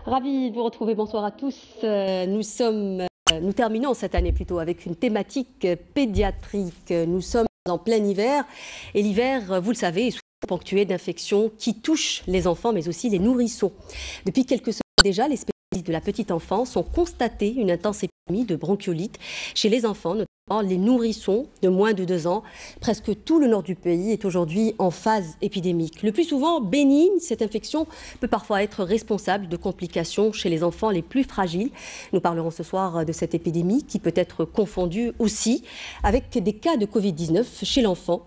Ravi de vous retrouver. Bonsoir à tous. Nous terminons cette année plutôt avec une thématique pédiatrique. Nous sommes en plein hiver et l'hiver, vous le savez, est souvent ponctué d'infections qui touchent les enfants mais aussi les nourrissons. Depuis quelques semaines déjà, les spécialistes de la petite enfance ont constaté une intense épidémie de bronchiolite chez les enfants, notamment les nourrissons de moins de 2 ans. Presque tout le nord du pays est aujourd'hui en phase épidémique. Le plus souvent bénigne, cette infection peut parfois être responsable de complications chez les enfants les plus fragiles. Nous parlerons ce soir de cette épidémie qui peut être confondue aussi avec des cas de Covid-19 chez l'enfant.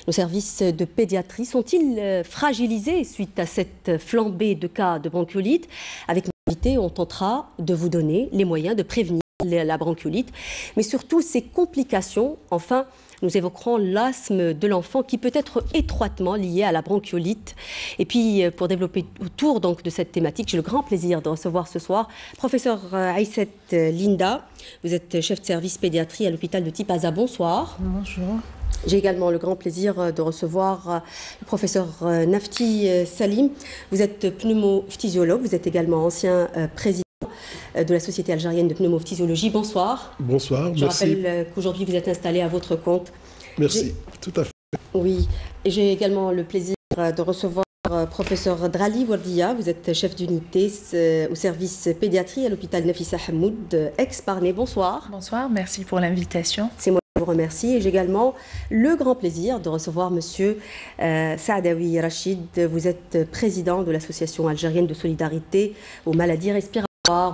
Nos services de pédiatrie sont-ils fragilisés suite à cette flambée de cas de bronchiolite? Avec nos invités, on tentera de vous donner les moyens de prévenir la bronchiolite, mais surtout ses complications. Enfin, nous évoquerons l'asthme de l'enfant qui peut être étroitement lié à la bronchiolite. Et puis, pour développer autour de cette thématique, j'ai le grand plaisir de recevoir ce soir professeur Aïsset Linda. Vous êtes chef de service pédiatrie à l'hôpital de Tipaza. Bonsoir. Bonjour. J'ai également le grand plaisir de recevoir le professeur Nafti Salim. Vous êtes pneumophysiologue, vous êtes également ancien président de la Société algérienne de pneumophysiologie. Bonsoir. Bonsoir, merci. Je rappelle qu'aujourd'hui vous êtes installé à votre compte. Merci, tout à fait. Oui, et j'ai également le plaisir de recevoir professeur Drali Wardia. Vous êtes chef d'unité au service pédiatrie à l'hôpital Nafissa Hamoud, ex-Parnay. Bonsoir. Bonsoir, merci pour l'invitation. C'est moi qui vous remercie. Et j'ai également le grand plaisir de recevoir monsieur Saadawi Rachid. Vous êtes président de l'Association algérienne de solidarité aux maladies respiratoires.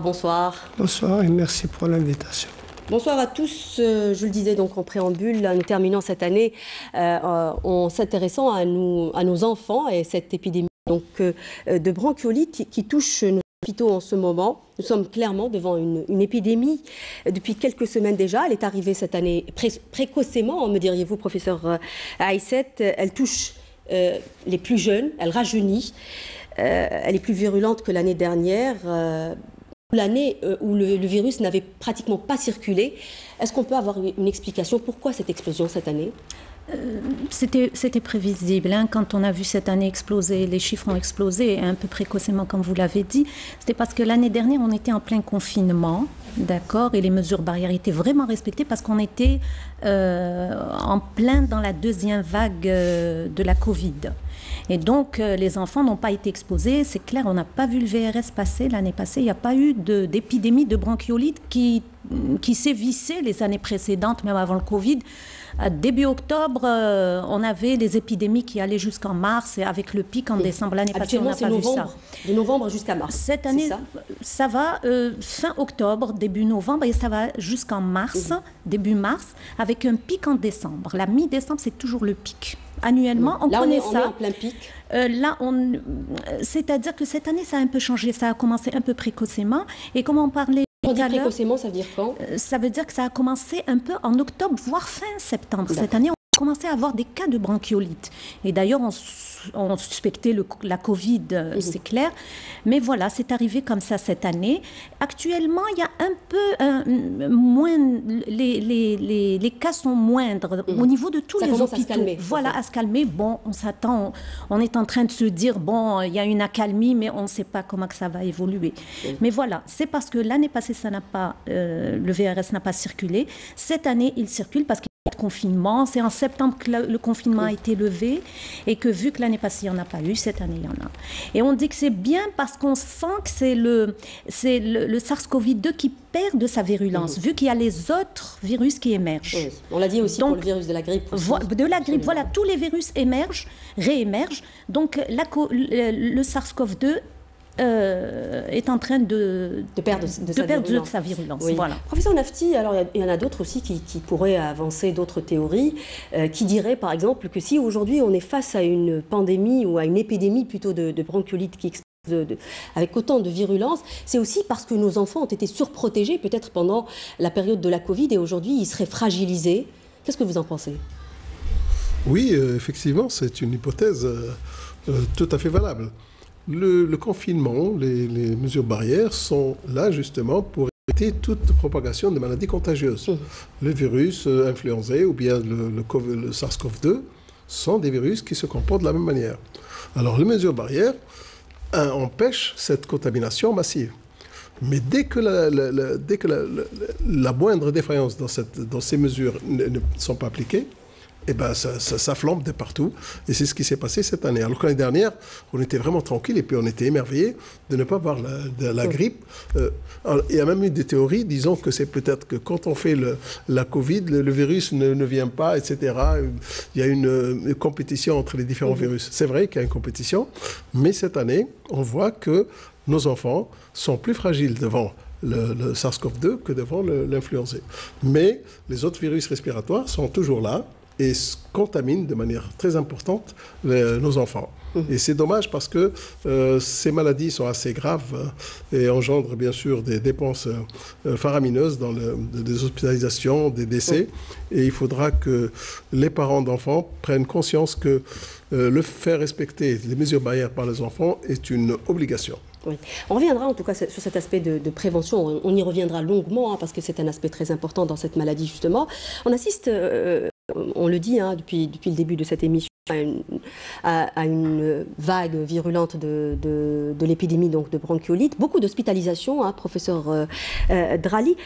Bonsoir. Bonsoir et merci pour l'invitation. Bonsoir à tous. Je le disais donc en préambule, nous terminons cette année en s'intéressant à nos enfants et cette épidémie de bronchiolite qui touche nos hôpitaux en ce moment. Nous sommes clairement devant une épidémie depuis quelques semaines déjà. Elle est arrivée cette année précocement, me diriez-vous, professeur Aïsset. Elle touche les plus jeunes, elle rajeunit. Elle est plus virulente que l'année dernière. L'année où le virus n'avait pratiquement pas circulé. Est-ce qu'on peut avoir une explication? Pourquoi cette explosion cette année? C'était prévisible. Quand on a vu cette année exploser, les chiffres ont explosé un peu précocement, comme vous l'avez dit. C'était parce que l'année dernière, on était en plein confinement, d'accord, et les mesures barrières étaient vraiment respectées parce qu'on était en plein dans la deuxième vague de la Covid. Et donc, les enfants n'ont pas été exposés. C'est clair, on n'a pas vu le VRS passer l'année passée. Il n'y a pas eu d'épidémie de bronchiolite qui sévissait les années précédentes, même avant le Covid. Début octobre, on avait des épidémies qui allaient jusqu'en mars, et avec le pic en décembre. L'année passée, on n'a pas vu ça. De novembre jusqu'à mars. Cette année, ça va fin octobre, début novembre, et ça va jusqu'en mars, début mars, avec un pic en décembre. La mi-décembre, c'est toujours le pic. Annuellement, on connaît ça. On est en plein pic. C'est-à-dire que cette année, ça a un peu changé. Ça a commencé un peu précocement. Et comme on parlait on dit précocement, ça veut dire quand? Ça veut dire que ça a commencé un peu en octobre, voire fin septembre. Cette année, on a commencé à avoir des cas de bronchiolite. Et d'ailleurs, on suspectait la Covid, c'est clair. Mais voilà, c'est arrivé comme ça cette année. Actuellement, il y a un peu moins... Les cas sont moindres au niveau de tous les hôpitaux. Ça commence à se calmer. Voilà, à se calmer. Bon, on s'attend... On est en train de se dire, bon, il y a une accalmie, mais on ne sait pas comment que ça va évoluer. Mais voilà, c'est parce que l'année passée, ça n'a pas... le VRS n'a pas circulé. Cette année, il circule parce qu'il y a de confinement. C'est en septembre que le confinement a été levé et que vu que l'année passée, il n'y en a pas eu, cette année, il y en a. Et on dit que c'est bien parce qu'on sent que c'est le SARS-CoV-2 qui perd de sa virulence, vu qu'il y a les autres virus qui émergent. On l'a dit aussi pour le virus de la grippe. De la grippe, voilà, tous les virus réémergent. Donc le SARS-CoV-2 est en train de perdre de sa virulence. Oui. Voilà. Professeur Nafti, alors il y en a d'autres aussi qui pourraient avancer d'autres théories, qui diraient par exemple que si aujourd'hui on est face à une pandémie ou à une épidémie plutôt de bronchiolite qui explose avec autant de virulence, c'est aussi parce que nos enfants ont été surprotégés peut-être pendant la période de la Covid et aujourd'hui ils seraient fragilisés. Qu'est-ce que vous en pensez? Oui, effectivement, c'est une hypothèse tout à fait valable. Le confinement, les mesures barrières sont là justement pour éviter toute propagation de maladies contagieuses. Le virus influenza ou bien le SARS-CoV-2 sont des virus qui se comportent de la même manière. Alors les mesures barrières empêche cette contamination massive. Mais dès que la moindre défaillance dans ces mesures ne sont pas appliquées, eh ben ça flambe de partout. Et c'est ce qui s'est passé cette année. Alors que l'année dernière, on était vraiment tranquille et puis on était émerveillés de ne pas voir la grippe. Il y a même eu des théories disant que c'est peut-être que quand on fait la Covid, le virus ne vient pas, etc. Il y a une compétition entre les différents virus. C'est vrai qu'il y a une compétition, mais cette année, on voit que nos enfants sont plus fragiles devant le SARS-CoV-2 que devant l'influenza. Mais les autres virus respiratoires sont toujours là et contaminent de manière très importante nos enfants. Et c'est dommage parce que ces maladies sont assez graves et engendrent bien sûr des dépenses faramineuses dans des hospitalisations, des décès. Et il faudra que les parents d'enfants prennent conscience que le faire respecter les mesures barrières par les enfants est une obligation. Oui. On reviendra en tout cas sur cet aspect de prévention. On y reviendra longuement parce que c'est un aspect très important dans cette maladie justement. On assiste, on le dit depuis le début de cette émission, à une vague virulente de l'épidémie donc de bronchiolite. Beaucoup d'hospitalisations, professeur Drali.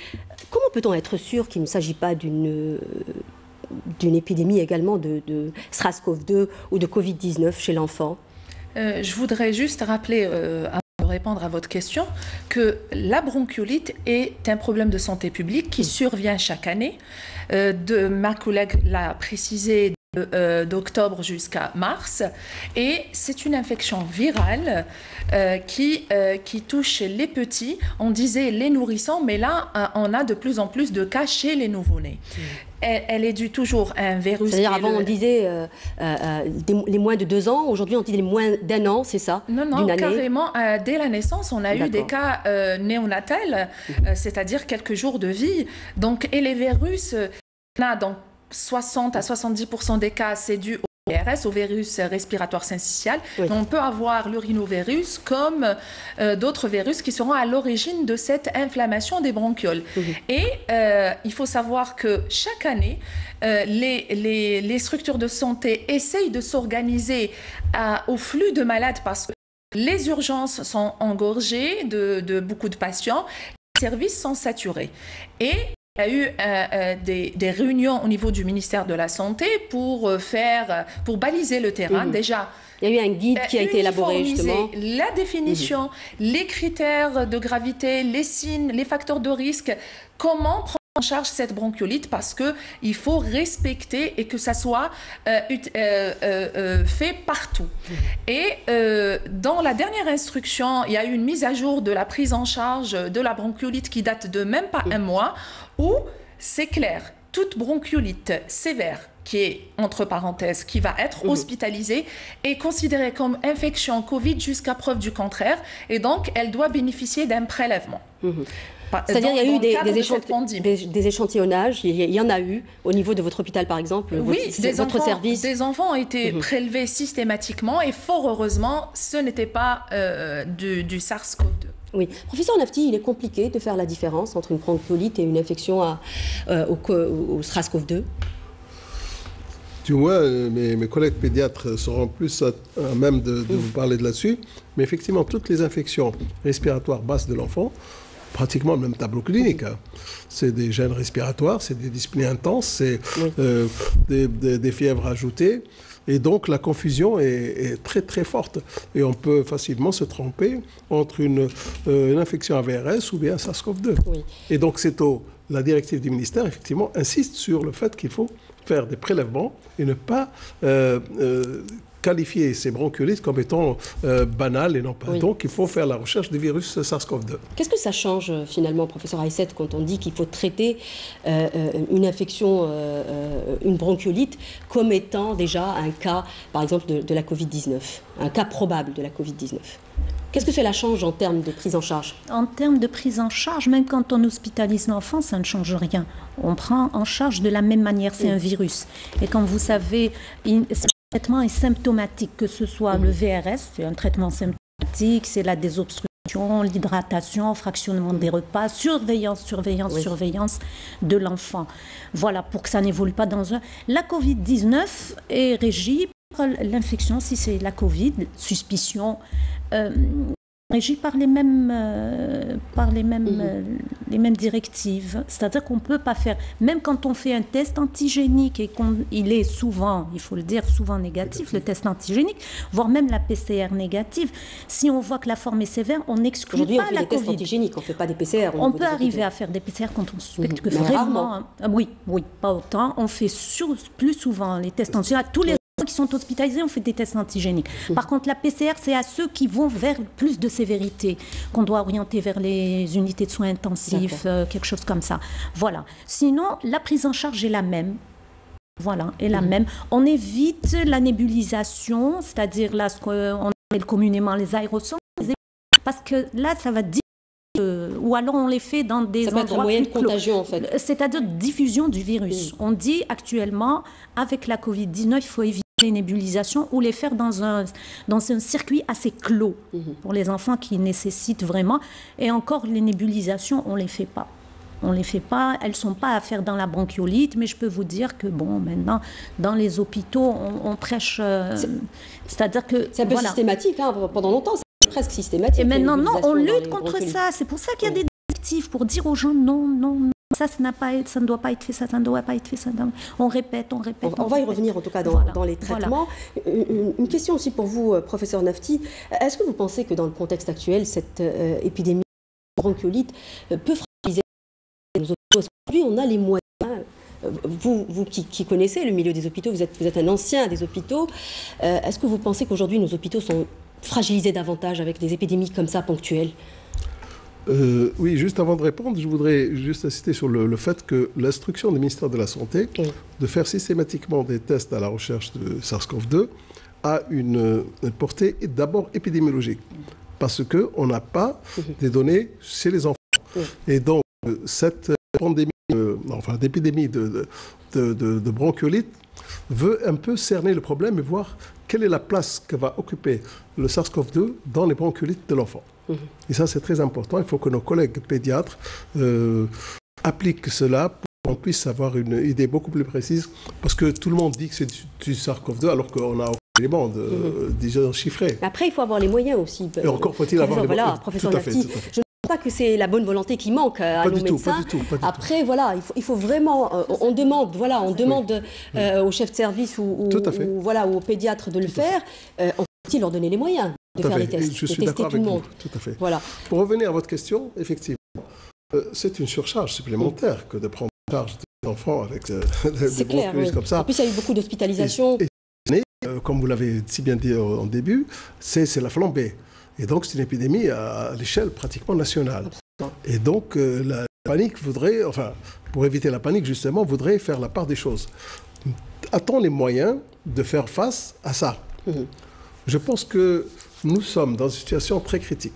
Comment peut-on être sûr qu'il ne s'agit pas d'une épidémie également de SARS-CoV-2 ou de Covid-19 chez l'enfant? Je voudrais juste rappeler, pour répondre à votre question, que la bronchiolite est un problème de santé publique qui survient chaque année. Ma collègue l'a précisé d'octobre jusqu'à mars, et c'est une infection virale qui touche les petits. On disait les nourrissons, mais là on a de plus en plus de cas chez les nouveau-nés. Elle est due toujours à un virus. C'est-à-dire avant on disait les moins de 2 ans, aujourd'hui on dit les moins d'1 an, c'est ça? Non, carrément, dès la naissance, on a eu des cas néonatals, c'est-à-dire quelques jours de vie. Donc, et les virus, on a donc 60 à 70% des cas, c'est dû au VRS, au virus respiratoire syncytial. Oui. On peut avoir le rhinovirus comme d'autres virus qui seront à l'origine de cette inflammation des bronchioles. Et il faut savoir que chaque année, les structures de santé essayent de s'organiser au flux de malades parce que les urgences sont engorgées de beaucoup de patients, les services sont saturés. Et il y a eu des réunions au niveau du ministère de la Santé pour baliser le terrain. Déjà, il y a eu un guide qui a été élaboré justement. La définition, les critères de gravité, les signes, les facteurs de risque, comment prendre en charge cette bronchiolite, parce qu'il faut respecter et que ça soit fait partout. Et dans la dernière instruction, il y a eu une mise à jour de la prise en charge de la bronchiolite qui date de même pas un mois, où c'est clair, toute bronchiolite sévère qui est, entre parenthèses, qui va être hospitalisée, est considérée comme infection Covid jusqu'à preuve du contraire, et donc elle doit bénéficier d'un prélèvement. C'est-à-dire qu'il y a eu des échantillonnages, il y en a eu au niveau de votre hôpital par exemple, oui, votre service. Des enfants ont été prélevés systématiquement et fort heureusement, ce n'était pas du SARS-CoV-2. Oui. Professeur Nafti, il est compliqué de faire la différence entre une bronchiolite et une infection au SARS-CoV-2? Du moins, mes collègues pédiatres seront plus à même de vous parler de là-dessus. Mais effectivement, toutes les infections respiratoires basses de l'enfant, pratiquement le même tableau clinique. C'est des gènes respiratoires, c'est des dyspnées intenses, c'est des fièvres ajoutées. Et donc la confusion est très très forte. Et on peut facilement se tromper entre une infection à VRS ou bien SARS-CoV-2. Oui. Et donc la directive du ministère, effectivement, insiste sur le fait qu'il faut faire des prélèvements et ne pas qualifier ces bronchiolites comme étant banales et non pas. Oui. Donc il faut faire la recherche des virus SARS-CoV-2. Qu'est-ce que ça change finalement, professeur Aïssette, quand on dit qu'il faut traiter une infection, une bronchiolite, comme étant déjà un cas, par exemple, de la Covid-19, un cas probable de la Covid-19? Qu'est-ce que cela change en termes de prise en charge? En termes de prise en charge, même quand on hospitalise l'enfant, ça ne change rien. On prend en charge de la même manière, c'est un virus. Et comme vous savez, le traitement est symptomatique, que ce soit le VRS, c'est un traitement symptomatique, c'est la désobstruction, l'hydratation, fractionnement des repas, surveillance de l'enfant. Voilà, pour que ça n'évolue pas dans un... La Covid-19 est régie l'infection, si c'est la Covid, suspicion, régi par les mêmes directives. C'est-à-dire qu'on ne peut pas faire, même quand on fait un test antigénique et qu'il est souvent, il faut le dire, souvent négatif, le test antigénique, voire même la PCR négative, si on voit que la forme est sévère, on n'exclut pas la Covid. Aujourd'hui, on fait des tests antigéniques, on ne fait pas des PCR. On peut arriver à faire des PCR quand on suspecte que vraiment... Oui, pas autant. On fait plus souvent les tests antigéniques. Tous les qui sont hospitalisés, on fait des tests antigéniques. Par contre, la PCR, c'est à ceux qui vont vers plus de sévérité, qu'on doit orienter vers les unités de soins intensifs, quelque chose comme ça. Voilà. Sinon, la prise en charge est la même. Voilà, est la même. On évite la nébulisation, c'est-à-dire là, ce qu'on appelle communément les aérosols, parce que là, ça va ou alors on les fait dans des endroits un moyen de contagion en fait. C'est-à-dire diffusion du virus. On dit actuellement, avec la Covid-19, il faut éviter les nébulisations ou les faire dans un circuit assez clos pour les enfants qui nécessitent vraiment. Et encore, les nébulisations, on ne les fait pas. On ne les fait pas, elles ne sont pas à faire dans la bronchiolite, mais je peux vous dire que, bon, maintenant, dans les hôpitaux, on prêche... c'est-à-dire que... C'est un peu systématique, hein, pendant longtemps, c'est presque systématique. Et maintenant, non, on lutte contre ça. C'est pour ça qu'il y a des directives pour dire aux gens, non, ça ne doit pas être fait, ça ne doit pas être fait. On répète. On va y revenir, en tout cas, dans les traitements. Voilà. Une question aussi pour vous, professeur Nafti. Est-ce que vous pensez que dans le contexte actuel, cette épidémie de bronchiolite peut fragiliser nos hôpitaux? Aujourd'hui, on a les moyens. Vous qui connaissez le milieu des hôpitaux, vous êtes un ancien des hôpitaux. Est-ce que vous pensez qu'aujourd'hui, nos hôpitaux sont fragilisés davantage avec des épidémies comme ça ponctuelles? Oui, juste avant de répondre, je voudrais juste insister sur le fait que l'instruction du ministère de la Santé de faire systématiquement des tests à la recherche de SARS-CoV-2 a une portée d'abord épidémiologique, parce qu'on n'a pas des données chez les enfants. Et donc, cette pandémie, d'épidémie de bronchiolite veut un peu cerner le problème et voir quelle est la place que va occuper le SARS-CoV-2 dans les bronchiolites de l'enfant. Et ça, c'est très important. Il faut que nos collègues pédiatres appliquent cela pour qu'on puisse avoir une idée beaucoup plus précise. Parce que tout le monde dit que c'est du SARS-CoV-2 alors qu'on a aucun élément déjà chiffré. Après, il faut avoir les moyens aussi. Et encore faut-il avoir les moyens. Voilà, professeur Nafti, je ne pense pas que c'est la bonne volonté qui manque à nos médecins. Pas du tout. Après, voilà, il faut vraiment... on demande aux chefs de service ou aux pédiatres de le faire. On peut leur donner les moyens de faire les tests, je suis d'accord avec vous. Tout à fait. Voilà. Pour revenir à votre question, effectivement, c'est une surcharge supplémentaire que de prendre en charge des enfants avec des bronchiolites comme ça. En plus, il y a eu beaucoup d'hospitalisations. Comme vous l'avez si bien dit en début, c'est la flambée. Et donc, c'est une épidémie à l'échelle pratiquement nationale. Absolument. Et donc, la panique voudrait, pour éviter la panique, justement, voudrait faire la part des choses. A-t-on les moyens de faire face à ça? Je pense que nous sommes dans une situation très critique.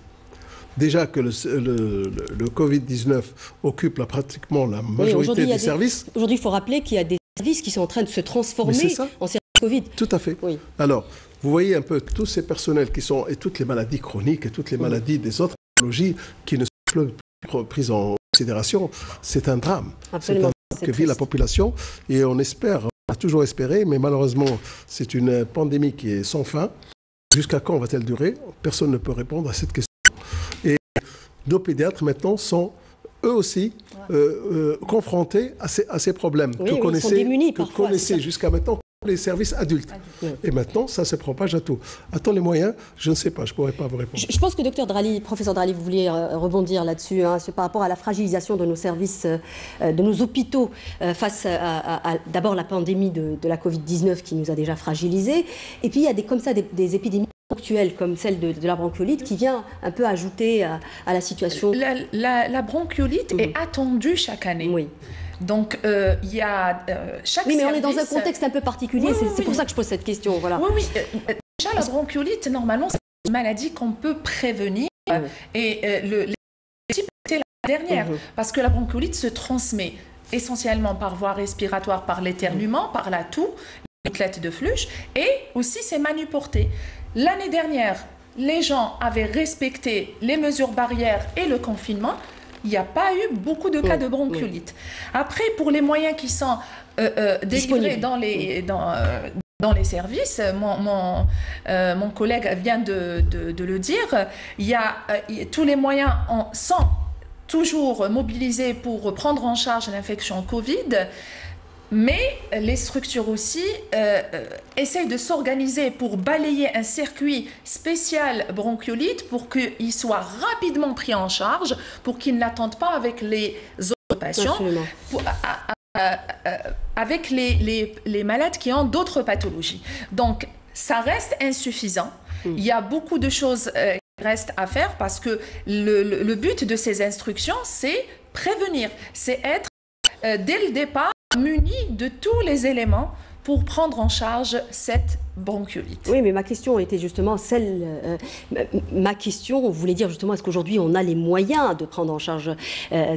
Déjà que le Covid-19 occupe pratiquement la majorité des services. Aujourd'hui, il faut rappeler qu'il y a des services qui sont en train de se transformer en services Covid. Tout à fait. Oui. Alors, vous voyez un peu tous ces personnels et toutes les maladies chroniques et toutes les maladies des autres pathologies qui ne sont plus prises en considération. C'est un drame. Absolument. C'est un drame que vit la population et on espère, on a toujours espéré, mais malheureusement, c'est une pandémie qui est sans fin. Jusqu'à quand va-t-elle durer? Personne ne peut répondre à cette question. Et nos pédiatres maintenant sont eux aussi confrontés à ces problèmes que connaissaient jusqu'à maintenant les services adultes. Et maintenant, ça se propage à tout. A-t-on les moyens? Je ne sais pas, je ne pourrais pas vous répondre. Je pense que professeur Drali, vous vouliez rebondir là-dessus, par rapport à la fragilisation de nos services, de nos hôpitaux, face à d'abord la pandémie de la Covid-19 qui nous a déjà fragilisés. Et puis il y a des épidémies ponctuelle comme celle de la bronchiolite qui vient un peu ajouter à la situation. La bronchiolite est attendue chaque année. Oui. Donc, il y a chaque mais on est dans un contexte un peu particulier, c'est pour ça que je pose cette question. Voilà. Oui. Déjà, la bronchiolite, normalement, c'est une maladie qu'on peut prévenir. Et les types étaient la dernière, parce que la bronchiolite se transmet essentiellement par voie respiratoire, par l'éternuement, par la toux, les gouttelettes de fluge, et aussi c'est manuporté. L'année dernière, les gens avaient respecté les mesures barrières et le confinement. Il n'y a pas eu beaucoup de cas de bronchiolite. Après, pour les moyens qui sont délivrés dans dans les services. Mon collègue vient de le dire. Tous les moyens sont toujours mobilisés pour prendre en charge l'infection Covid. Mais les structures aussi essayent de s'organiser pour balayer un circuit spécial bronchiolite pour qu'il soit rapidement pris en charge, pour qu'il n'attende pas avec les autres patients, avec les malades qui ont d'autres pathologies. Donc, ça reste insuffisant. Il y a beaucoup de choses qui restent à faire parce que le but de ces instructions, c'est prévenir, c'est être dès le départ muni de tous les éléments pour prendre en charge cette bronchiolite. Oui, mais ma question était justement celle... ma question voulait dire justement, est-ce qu'aujourd'hui on a les moyens de prendre en charge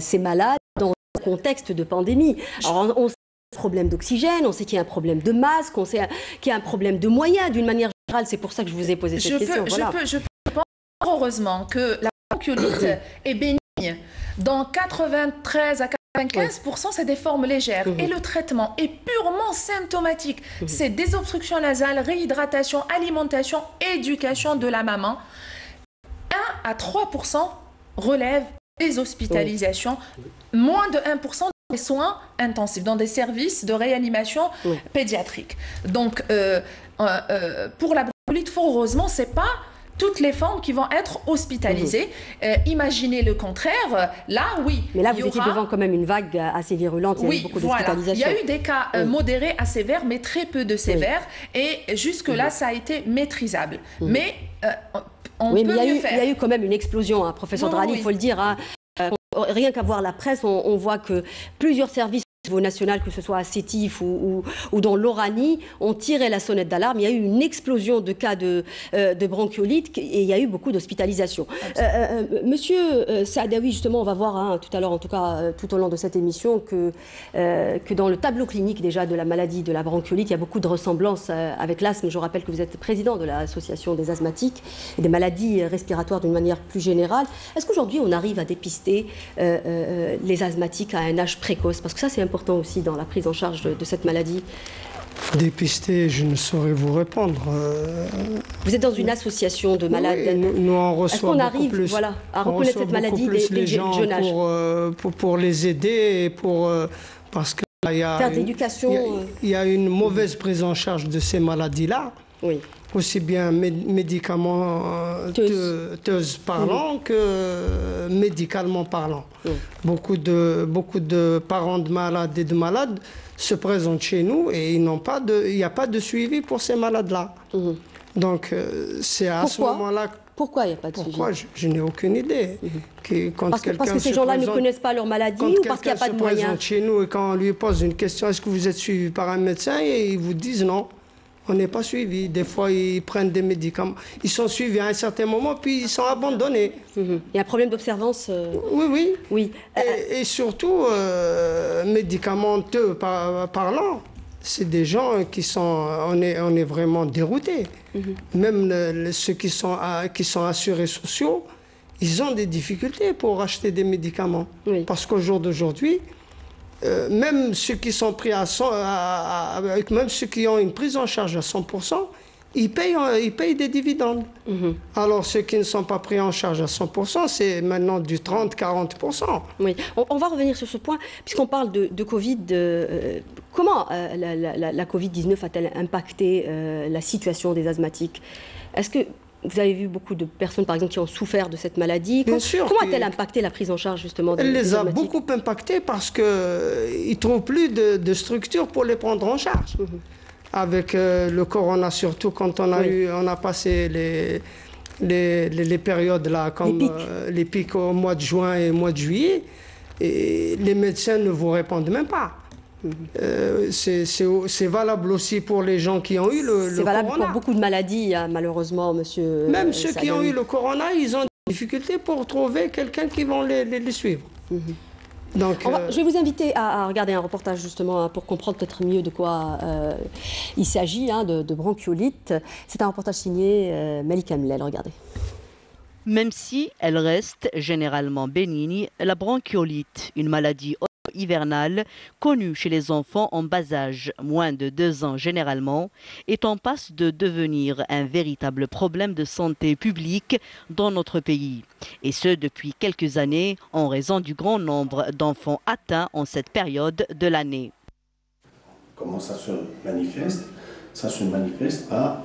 ces malades dans un contexte de pandémie? Alors, on sait qu'il y a un problème d'oxygène, on sait qu'il y a un problème de masque, on sait qu'il y a un problème de moyens d'une manière générale. C'est pour ça que je vous ai posé cette question. Je pense heureusement que la bronchiolite est bénigne. Dans 93 à 95%, c'est des formes légères et le traitement est purement symptomatique. C'est désobstruction nasale, réhydratation, alimentation, éducation de la maman. 1 à 3% relèvent des hospitalisations, moins de 1% des soins intensifs, dans des services de réanimation pédiatrique. Donc, pour la bronchiolite, fort heureusement, c'est pas toutes les formes qui vont être hospitalisées. Imaginez le contraire. Là, oui. Mais là, vous étiez devant quand même une vague assez virulente. Il y a eu beaucoup d'hospitalisations. Il y a eu des cas modérés à sévères, mais très peu de sévères. Et jusque-là, ça a été maîtrisable. Mais on peut mieux faire. Il y a eu quand même une explosion, hein, professeur Drali, il faut le dire. Hein. Rien qu'à voir la presse, on voit que plusieurs services au niveau national, que ce soit à Sétif ou dans l'Oranie, ont tiré la sonnette d'alarme. Il y a eu une explosion de cas de bronchiolite et il y a eu beaucoup d'hospitalisations. Monsieur Saadawi, justement, on va voir tout à l'heure, en tout cas tout au long de cette émission, que dans le tableau clinique déjà de la maladie de la bronchiolite, il y a beaucoup de ressemblances avec l'asthme. Je rappelle que vous êtes président de l'association des asthmatiques et des maladies respiratoires d'une manière plus générale. Est-ce qu'aujourd'hui on arrive à dépister les asthmatiques à un âge précoce? Parce que ça c'est important aussi dans la prise en charge de cette maladie. Dépister, je ne saurais vous répondre. Vous êtes dans une association de malades. Oui, nous on reçoit beaucoup plus, à reconnaître cette maladie des jeunes âges pour les aider, parce que là, il y a une mauvaise prise en charge de ces maladies-là. Oui. Aussi bien médicamenteuse parlant que médicalement parlant. Oui. Beaucoup de parents de malades et de malades se présentent chez nous et il n'y a pas de suivi pour ces malades-là. Donc c'est à ce moment-là... Pourquoi il n'y a pas de suivi? Je n'ai aucune idée. Parce que ces gens-là ne connaissent pas leur maladie ou parce qu'il n'y a pas de moyens? Quand quelqu'un se présente chez nous et quand on lui pose une question, est-ce que vous êtes suivi par un médecin? Et ils vous disent non. On n'est pas suivi. Des fois, ils prennent des médicaments. Ils sont suivis à un certain moment, puis ils sont abandonnés. Il y a un problème d'observance. Oui. Et surtout, médicamenteux parlant, c'est des gens qui sont... On est vraiment déroutés. Même ceux qui sont assurés sociaux, ils ont des difficultés pour acheter des médicaments. Parce qu'au jour d'aujourd'hui... même ceux qui sont pris même ceux qui ont une prise en charge à 100%, ils payent des dividendes. Alors ceux qui ne sont pas pris en charge à 100%, c'est maintenant du 30-40%. Oui, on va revenir sur ce point, puisqu'on parle de Covid. Comment la Covid-19 a-t-elle impacté la situation des asthmatiques? Est-ce que vous avez vu beaucoup de personnes, par exemple, qui ont souffert de cette maladie? Comment a-t-elle impacté la prise en charge, justement, Elle les a beaucoup impactés parce qu'ils ne trouvent plus de structure pour les prendre en charge. Avec le corona, surtout quand on a passé les périodes là, comme les pics au mois de juin et au mois de juillet, et les médecins ne vous répondent même pas. C'est valable aussi pour les gens qui ont eu le corona. C'est valable pour beaucoup de maladies, malheureusement, monsieur. Même ceux qui ont eu le corona, ils ont des difficultés pour trouver quelqu'un qui va les suivre. Donc, je vais vous inviter à regarder un reportage justement pour comprendre peut-être mieux de quoi il s'agit, de bronchiolite. C'est un reportage signé Malika Mlel, regardez. Même si elle reste généralement bénigne, la bronchiolite, une maladie hivernale connue chez les enfants en bas âge, moins de 2 ans généralement, est en passe de devenir un véritable problème de santé publique dans notre pays. Et ce depuis quelques années en raison du grand nombre d'enfants atteints en cette période de l'année. Comment ça se manifeste? Ça se manifeste par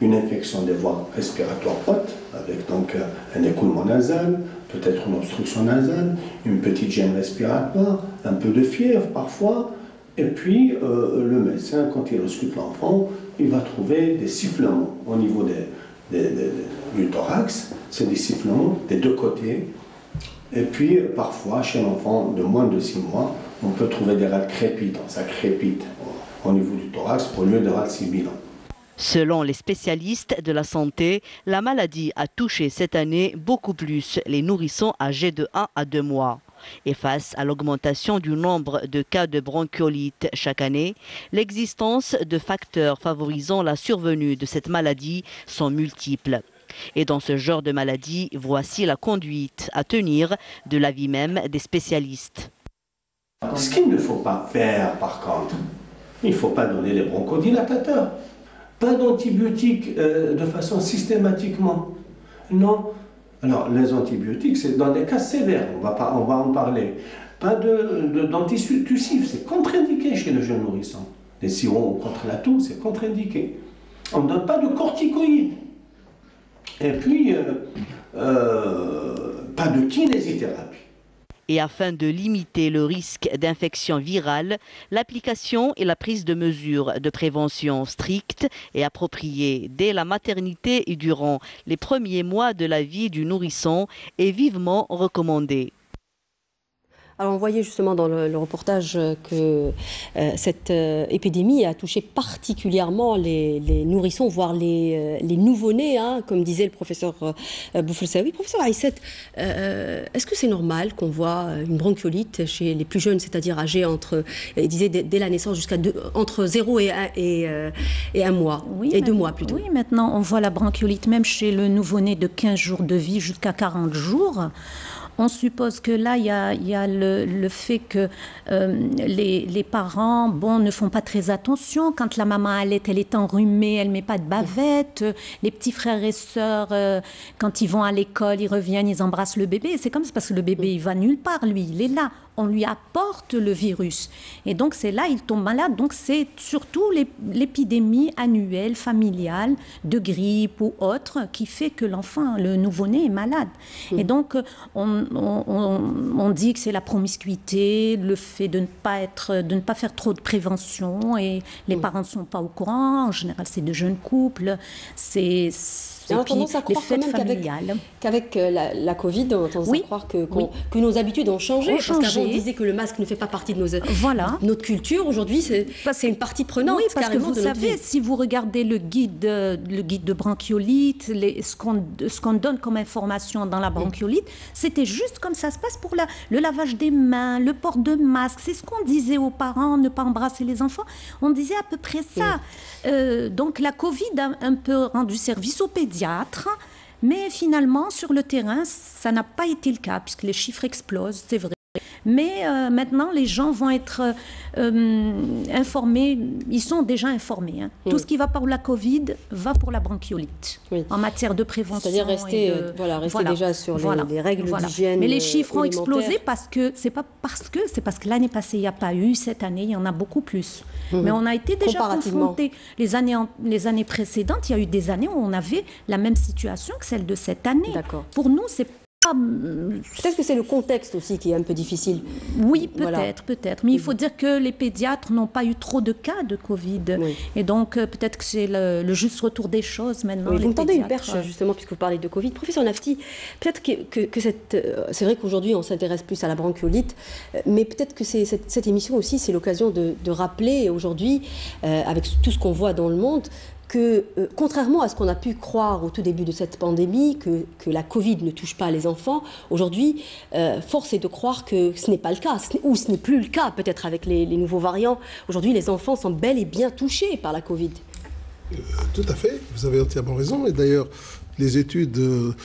une infection des voies respiratoires hautes, avec donc un écoulement nasal, peut-être une obstruction nasale, une petite gêne respiratoire, un peu de fièvre parfois, et puis le médecin, quand il ausculte l'enfant, il va trouver des sifflements au niveau du thorax, c'est des sifflements des deux côtés, et puis parfois chez l'enfant de moins de 6 mois, on peut trouver des râles crépitants, ça crépite au niveau du thorax au lieu de râles sibilants. Selon les spécialistes de la santé, la maladie a touché cette année beaucoup plus les nourrissons âgés de 1 à 2 mois. Et face à l'augmentation du nombre de cas de bronchiolite chaque année, l'existence de facteurs favorisant la survenue de cette maladie sont multiples. Et dans ce genre de maladie, voici la conduite à tenir de l'avis même des spécialistes. Ce qu'il ne faut pas faire par contre, il ne faut pas donner les bronchodilatateurs. Pas d'antibiotiques de façon systématiquement. Non. Alors, les antibiotiques, c'est dans des cas sévères, on va en parler. Pas d'antitussifs, c'est contre-indiqué chez le jeune nourrisson. Les sirops contre la toux, c'est contre-indiqué. On ne donne pas de corticoïdes. Et puis, pas de kinésithérapie. Et afin de limiter le risque d'infection virale, l'application et la prise de mesures de prévention strictes et appropriées dès la maternité et durant les premiers mois de la vie du nourrisson est vivement recommandée. Alors on voyait justement dans le reportage que cette épidémie a touché particulièrement les nourrissons, voire les nouveau-nés, hein, comme disait le professeur Boufelsaoui. Professeur Aïsset, est-ce que c'est normal qu'on voit une bronchiolite chez les plus jeunes, c'est-à-dire âgés entre, il disait dès la naissance jusqu'à entre 0 et 1 mois, oui, et 2 mois plutôt? Oui, maintenant on voit la bronchiolite même chez le nouveau-né de 15 jours de vie jusqu'à 40 jours. On suppose que là, il y a le fait que les parents ne font pas très attention. Quand la maman allait, elle est enrhumée, elle ne met pas de bavette. Les petits frères et sœurs, quand ils vont à l'école, ils reviennent, ils embrassent le bébé. C'est comme ça parce que le bébé, il va nulle part, lui, il est là. On lui apporte le virus. Et donc, c'est là, il tombe malade. Donc, c'est surtout l'épidémie annuelle, familiale, de grippe ou autre, qui fait que l'enfant, le nouveau-né, est malade. Et donc, on dit que c'est la promiscuité, le fait de ne pas faire trop de prévention. Et les parents ne sont pas au courant. En général, c'est de jeunes couples. On a tendance à croire quand même qu'avec la Covid, on a tendance à croire que nos habitudes ont changé. Parce qu'avant, on disait que le masque ne fait pas partie de notre culture. Aujourd'hui, c'est une partie prenante. Oui, parce que vous savez, si vous regardez le guide de bronchiolite, ce qu'on donne comme information dans la bronchiolite, c'était juste comme ça se passe pour le lavage des mains, le port de masque. C'est ce qu'on disait aux parents, ne pas embrasser les enfants. On disait à peu près ça. Donc la Covid a un peu rendu service aux pédiatres. Mais finalement, sur le terrain, ça n'a pas été le cas, puisque les chiffres explosent, c'est vrai. Mais maintenant, les gens vont être informés, ils sont déjà informés. Hein. Tout ce qui va pour la Covid va pour la bronchiolite, en matière de prévention. C'est-à-dire rester déjà sur les règles d'hygiène. Mais les chiffres ont explosé parce que l'année passée, il n'y a pas eu, cette année, il y en a beaucoup plus. Mais on a été déjà confrontés. Les années précédentes, il y a eu des années où on avait la même situation que celle de cette année. Pour nous, c'est peut-être que c'est le contexte aussi qui est un peu difficile. Oui, peut-être. Mais il faut dire que les pédiatres n'ont pas eu trop de cas de Covid. Et donc, peut-être que c'est le juste retour des choses maintenant. Vous me tendez une perche, justement, puisque vous parlez de Covid. Professeur Nafti, peut-être que c'est vrai qu'aujourd'hui, on s'intéresse plus à la bronchiolite, mais peut-être que cette émission aussi, c'est l'occasion de rappeler aujourd'hui, avec tout ce qu'on voit dans le monde, que contrairement à ce qu'on a pu croire au tout début de cette pandémie, que la Covid ne touche pas les enfants, aujourd'hui, force est de croire que ce n'est pas le cas, ou ce n'est plus le cas peut-être avec les nouveaux variants. Aujourd'hui, les enfants sont bel et bien touchés par la Covid. Tout à fait, vous avez entièrement raison. Et d'ailleurs, les études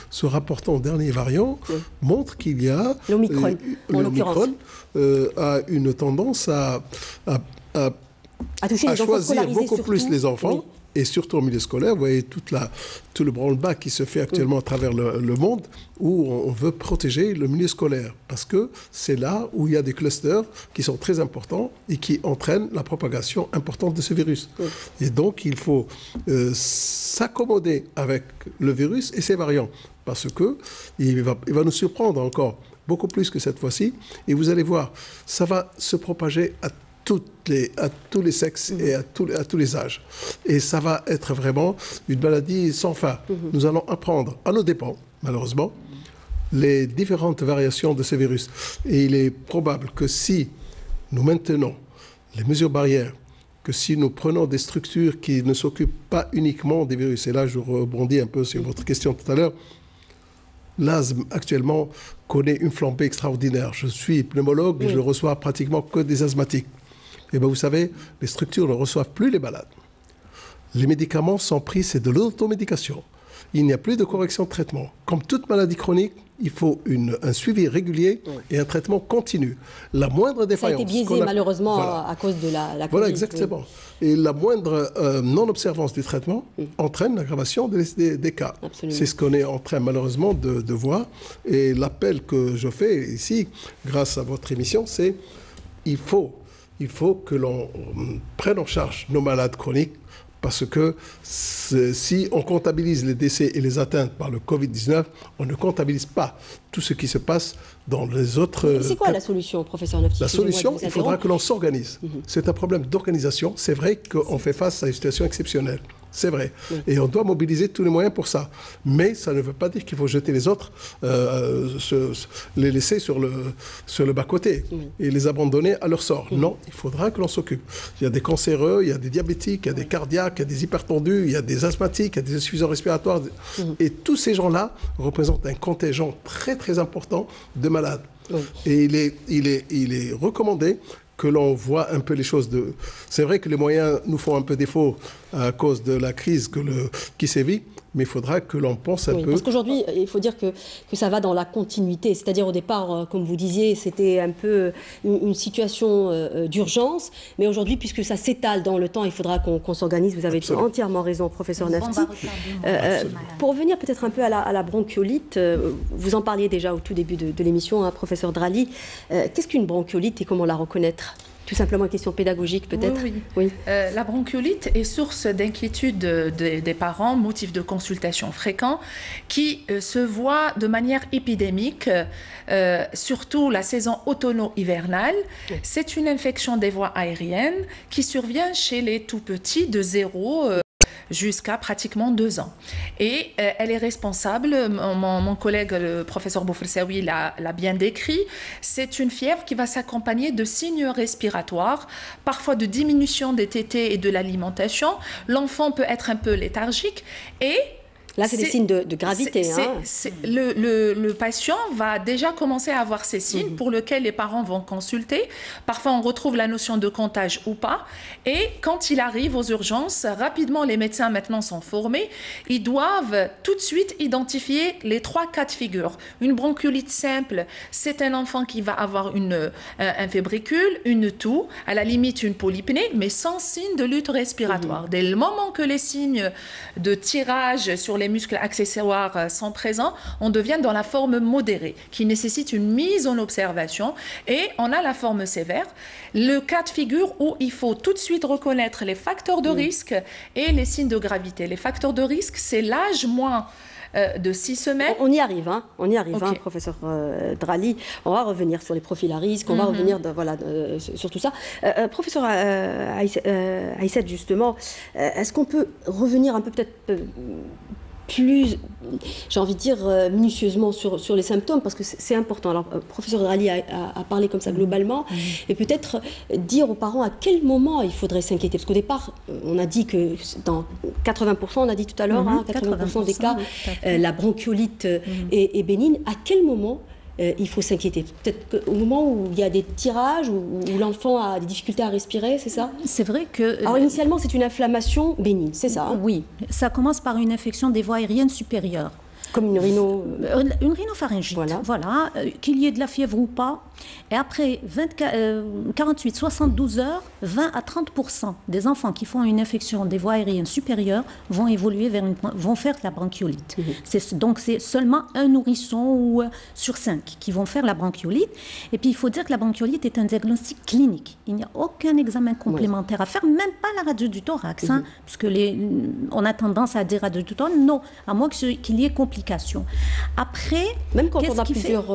se rapportant aux derniers variants montrent qu'il y a l'Omicron, a une tendance à toucher les choisir beaucoup surtout, plus les enfants. Et surtout au milieu scolaire, vous voyez tout le branle-bas qui se fait actuellement à travers le monde, où on veut protéger le milieu scolaire. Parce que c'est là où il y a des clusters qui sont très importants et qui entraînent la propagation importante de ce virus. Et donc, il faut s'accommoder avec le virus et ses variants. Parce qu'il va nous surprendre encore beaucoup plus que cette fois-ci. Et vous allez voir, ça va se propager à tous les sexes et à tous les âges. Et ça va être vraiment une maladie sans fin. Nous allons apprendre à nos dépens, malheureusement, les différentes variations de ce virus. Et il est probable que si nous maintenons les mesures barrières, que si nous prenons des structures qui ne s'occupent pas uniquement des virus, et là je rebondis un peu sur votre question tout à l'heure, l'asthme actuellement connaît une flambée extraordinaire. Je suis pneumologue et je reçois pratiquement que des asthmatiques. Et bien vous savez, les structures ne reçoivent plus les malades. Les médicaments sont pris, c'est de l'automédication. Il n'y a plus de correction de traitement. Comme toute maladie chronique, il faut un suivi régulier et un traitement continu. La moindre défaillance... Ça a été biaisé malheureusement à cause de la Covid. Voilà, exactement. Et la moindre non-observance du traitement entraîne l'aggravation des cas. C'est ce qu'on est en train malheureusement de voir. Et l'appel que je fais ici, grâce à votre émission, c'est il faut que l'on prenne en charge nos malades chroniques, parce que si on comptabilise les décès et les atteintes par le Covid-19, on ne comptabilise pas tout ce qui se passe dans les autres... C'est quoi la solution, professeur Nafti? La solution, il faudra que l'on s'organise. C'est un problème d'organisation. C'est vrai qu'on fait face à une situation exceptionnelle. C'est vrai. Et on doit mobiliser tous les moyens pour ça. Mais ça ne veut pas dire qu'il faut jeter les autres, les laisser sur le bas-côté et les abandonner à leur sort. Non, il faudra que l'on s'occupe. Il y a des cancéreux, il y a des diabétiques, il y a des cardiaques, il y a des hypertendus, il y a des asthmatiques, il y a des insuffisants respiratoires. Et tous ces gens-là représentent un contingent très, très important de malades. Et il est recommandé que l'on voit un peu les choses de... C'est vrai que les moyens nous font un peu défaut à cause de la crise qui sévit, mais il faudra que l'on pense un peu... Parce qu'aujourd'hui, il faut dire que ça va dans la continuité. C'est-à-dire au départ, comme vous disiez, c'était un peu une situation d'urgence, mais aujourd'hui, puisque ça s'étale dans le temps, il faudra qu'on s'organise. Vous avez entièrement raison, professeur Nafti. Pour revenir peut-être un peu à la bronchiolite, vous en parliez déjà au tout début de l'émission, hein, professeur Drali. Qu'est-ce qu'une bronchiolite et comment la reconnaître ? Tout simplement une question pédagogique peut-être. Oui. La bronchiolite est source d'inquiétude des parents, motif de consultation fréquent, qui se voit de manière épidémique, surtout la saison automno-hivernale. C'est une infection des voies aériennes qui survient chez les tout-petits de 0 jusqu'à pratiquement 2 ans. Et elle est responsable, mon collègue le professeur Boufelsaoui l'a bien décrit, c'est une fièvre qui va s'accompagner de signes respiratoires, parfois de diminution des tétées et de l'alimentation. L'enfant peut être un peu léthargique et... Là, c'est des signes de gravité. Le patient va déjà commencer à avoir ces signes pour lesquels les parents vont consulter. Parfois, on retrouve la notion de contagion ou pas. Et quand il arrive aux urgences, rapidement, les médecins maintenant sont formés. Ils doivent tout de suite identifier les 3 cas de figure. Une bronchiolite simple, c'est un enfant qui va avoir un fébricule, une toux, à la limite une polypnée, mais sans signe de lutte respiratoire. Dès le moment que les signes de tirage sur les muscles accessoires sont présents, on devient dans la forme modérée, qui nécessite une mise en observation. Et on a la forme sévère, le cas de figure où il faut tout de suite reconnaître les facteurs de risque et les signes de gravité. Les facteurs de risque, c'est l'âge moins de 6 semaines. On y arrive, professeur Drali. On va revenir sur les profils à risque, on va revenir sur tout ça. Professeur Aïssed, justement, est-ce qu'on peut revenir un peu peut-être plus, j'ai envie de dire, minutieusement sur les symptômes, parce que c'est important. Alors, professeur Drali a parlé comme ça globalement, et peut-être dire aux parents à quel moment il faudrait s'inquiéter. Parce qu'au départ, on a dit que dans 80%, on a dit tout à l'heure, 80% des cas, la bronchiolite est bénigne. À quel moment il faut s'inquiéter? Peut-être qu'au moment où il y a des tirages, où l'enfant a des difficultés à respirer, c'est ça? C'est vrai que... Alors initialement, c'est une inflammation bénigne, c'est ça? Oui, ça commence par une infection des voies aériennes supérieures. Comme une Une rhinopharyngite, voilà, qu'il y ait de la fièvre ou pas. Et après 48-72 heures, 20 à 30% des enfants qui font une infection des voies aériennes supérieures vont évoluer vont faire la bronchiolite. Donc c'est seulement un nourrisson sur 5 qui vont faire la bronchiolite. Et puis il faut dire que la bronchiolite est un diagnostic clinique. Il n'y a aucun examen complémentaire à faire, même pas la radio du thorax, parce que on a tendance à dire radio du thorax, non, à moins qu'il y ait complications. Après, même quand on a plusieurs...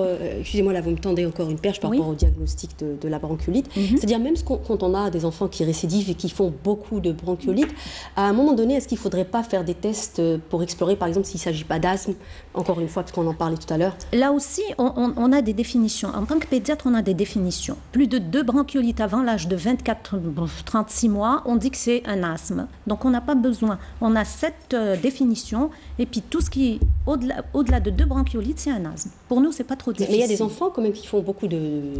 excusez-moi, là vous me tendez encore une perche par rapport au diagnostic de la bronchiolite. C'est-à-dire même quand on a des enfants qui récidivent et qui font beaucoup de bronchiolite, à un moment donné, est-ce qu'il ne faudrait pas faire des tests pour explorer, par exemple, s'il ne s'agit pas d'asthme, encore une fois, parce qu'on en parlait tout à l'heure? Là aussi, on a des définitions. En tant que pédiatre, on a des définitions. Plus de 2 bronchiolites avant l'âge de 24-36 mois, on dit que c'est un asthme. Donc on n'a pas besoin. On a cette définition, et puis tout ce qui est au-delà de 2 bronchiolites, c'est un asthme. Pour nous, c'est pas trop difficile. Mais il y a des enfants quand même qui font beaucoup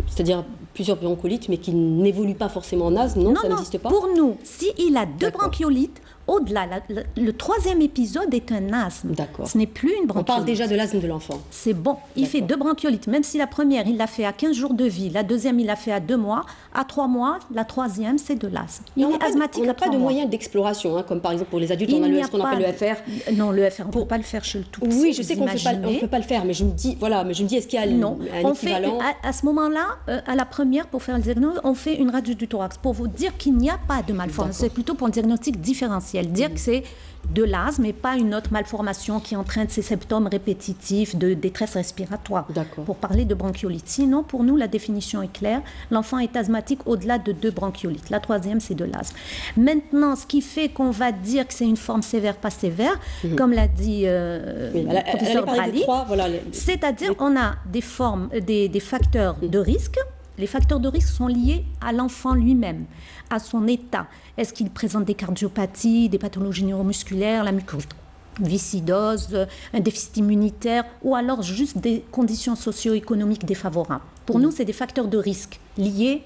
c'est-à-dire plusieurs bronchiolites, mais qui n'évoluent pas forcément en asthme, non, ça n'existe pas? Pour nous, s'il a 2 bronchiolites, au-delà, le 3e épisode est un asthme. D'accord. Ce n'est plus une bronchiolite. On parle déjà de l'asthme de l'enfant. C'est bon. Il fait 2 bronchiolites. Même si la première, il l'a fait à 15 jours de vie. La deuxième, il l'a fait à 2 mois. À 3 mois, la troisième, c'est de l'asthme. Il est asthmatique. On n'a pas de moyens d'exploration, comme par exemple pour les adultes, on a ce qu'on appelle le FR. Non, le FR, on ne peut pas le faire chez le tout petit. Oui, je sais qu'on ne peut pas le faire, mais je me dis, est-ce qu'il y a un équivalent? À ce moment-là, à la première, pour faire le diagnostic, on fait une radio du thorax pour vous dire qu'il n'y a pas de malformation. C'est plutôt pour le diagnostic différentiel. Dire que c'est de l'asthme et pas une autre malformation qui entraîne ces symptômes répétitifs de détresse respiratoire. Pour parler de bronchiolite. Sinon, pour nous, la définition est claire. L'enfant est asthmatique au-delà de 2 bronchiolites. La 3e, c'est de l'asthme. Maintenant, ce qui fait qu'on va dire que c'est une forme sévère, pas sévère, comme l'a dit le professeur Brali, c'est-à-dire on a des formes, des facteurs de risque. Les facteurs de risque sont liés à l'enfant lui-même, à son état. Est-ce qu'il présente des cardiopathies, des pathologies neuromusculaires, la mucoviscidose, un déficit immunitaire, ou alors juste des conditions socio-économiques défavorables? Pour nous, c'est des facteurs de risque liés.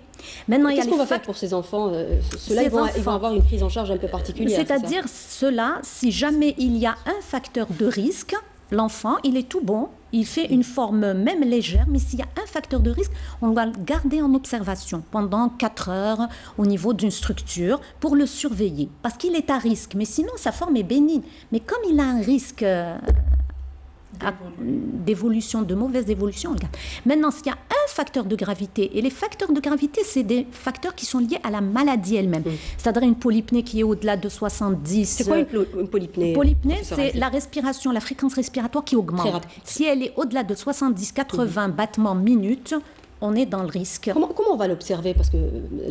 Maintenant, qu'est-ce qu'on va faire pour ces enfants? Ceux-là, ils vont avoir une prise en charge un peu particulière. C'est-à-dire, ceux-là, si jamais il y a un facteur de risque, l'enfant, il est tout bon, il fait une forme même légère, mais s'il y a un facteur de risque, on doit le garder en observation pendant 4 heures au niveau d'une structure pour le surveiller, parce qu'il est à risque. Mais sinon, sa forme est bénigne. Mais comme il a un risque d'évolution, de mauvaise évolution, on le garde. Maintenant, s'il y a un facteur de gravité, et les facteurs de gravité, c'est des facteurs qui sont liés à la maladie elle-même. C'est-à-dire une polypnée qui est au-delà de 70. C'est quoi une polypnée? Une polypnée, c'est la respiration, la fréquence respiratoire qui augmente. Si elle est au-delà de 70-80 battements minutes, on est dans le risque. Comment on va l'observer? Parce que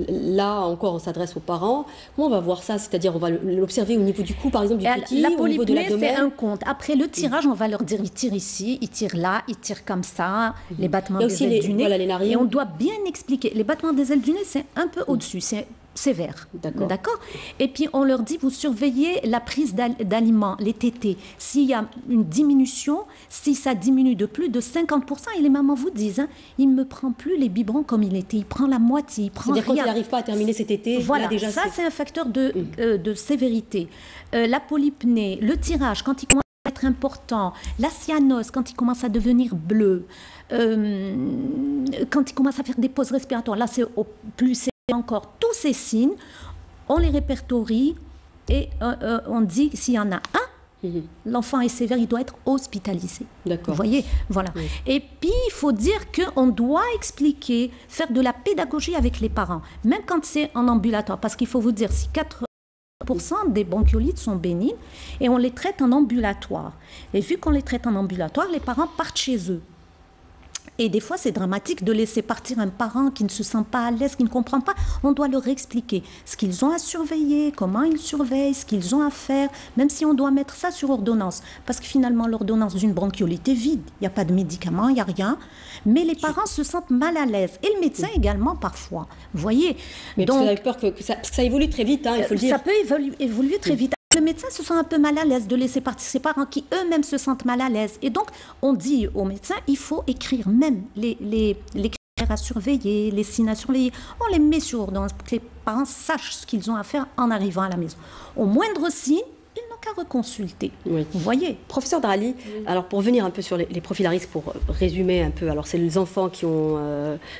là, encore, on s'adresse aux parents. Comment on va voir ça? C'est-à-dire, on va l'observer au niveau du cou, par exemple, du petit, la au niveau de l'abdomen? C'est un compte. Après le tirage, on va leur dire, il tire ici, il tire là, il tire comme ça, les battements des ailes du nez. Voilà, les narines. Et on doit bien expliquer. Les battements des ailes du nez, c'est un peu au-dessus, c'est sévère. D'accord. Et puis, on leur dit, vous surveillez la prise d'aliments, les tétés. S'il y a une diminution, si ça diminue de plus de 50%, et les mamans vous disent, il ne me prend plus les biberons comme il était, il prend la moitié, il prend rien. C'est-à-dire quand il n'arrive pas à terminer ses tétés, voilà, là, déjà, ça c'est un facteur de sévérité. La polypnée, le tirage, quand il commence à être important, la cyanose, quand il commence à devenir bleu, quand il commence à faire des pauses respiratoires, là c'est au plus sévère encore. Tous ces signes, on les répertorie et on dit s'il y en a un, l'enfant est sévère, il doit être hospitalisé. D'accord. Vous voyez, voilà. Oui. Et puis, il faut dire qu'on doit expliquer, faire de la pédagogie avec les parents, même quand c'est en ambulatoire. Parce qu'il faut vous dire, si 80% des bronchiolites sont bénignes et on les traite en ambulatoire. Et vu qu'on les traite en ambulatoire, les parents partent chez eux. Et des fois, c'est dramatique de laisser partir un parent qui ne se sent pas à l'aise, qui ne comprend pas. On doit leur expliquer ce qu'ils ont à surveiller, comment ils surveillent, ce qu'ils ont à faire, même si on doit mettre ça sur ordonnance. Parce que finalement, l'ordonnance d'une bronchiolite est vide. Il n'y a pas de médicaments, il n'y a rien. Mais les parents se sentent mal à l'aise. Et le médecin également, parfois. Vous voyez? Mais donc, vous avez peur que ça évolue très vite, il faut le dire. Ça peut évoluer très vite. le médecin se sent un peu mal à l'aise de laisser partir ses parents qui eux-mêmes se sentent mal à l'aise. Et donc, on dit au médecin, il faut écrire même les critères à surveiller, les signes à surveiller. On les met sur ordonnance pour que les parents sachent ce qu'ils ont à faire en arrivant à la maison. Au moindre signe, ils n'ont qu'à reconsulter. Oui. Vous voyez. Professeur Drali, alors pour venir un peu sur les profils à risque, pour résumer un peu, alors c'est les enfants qui ont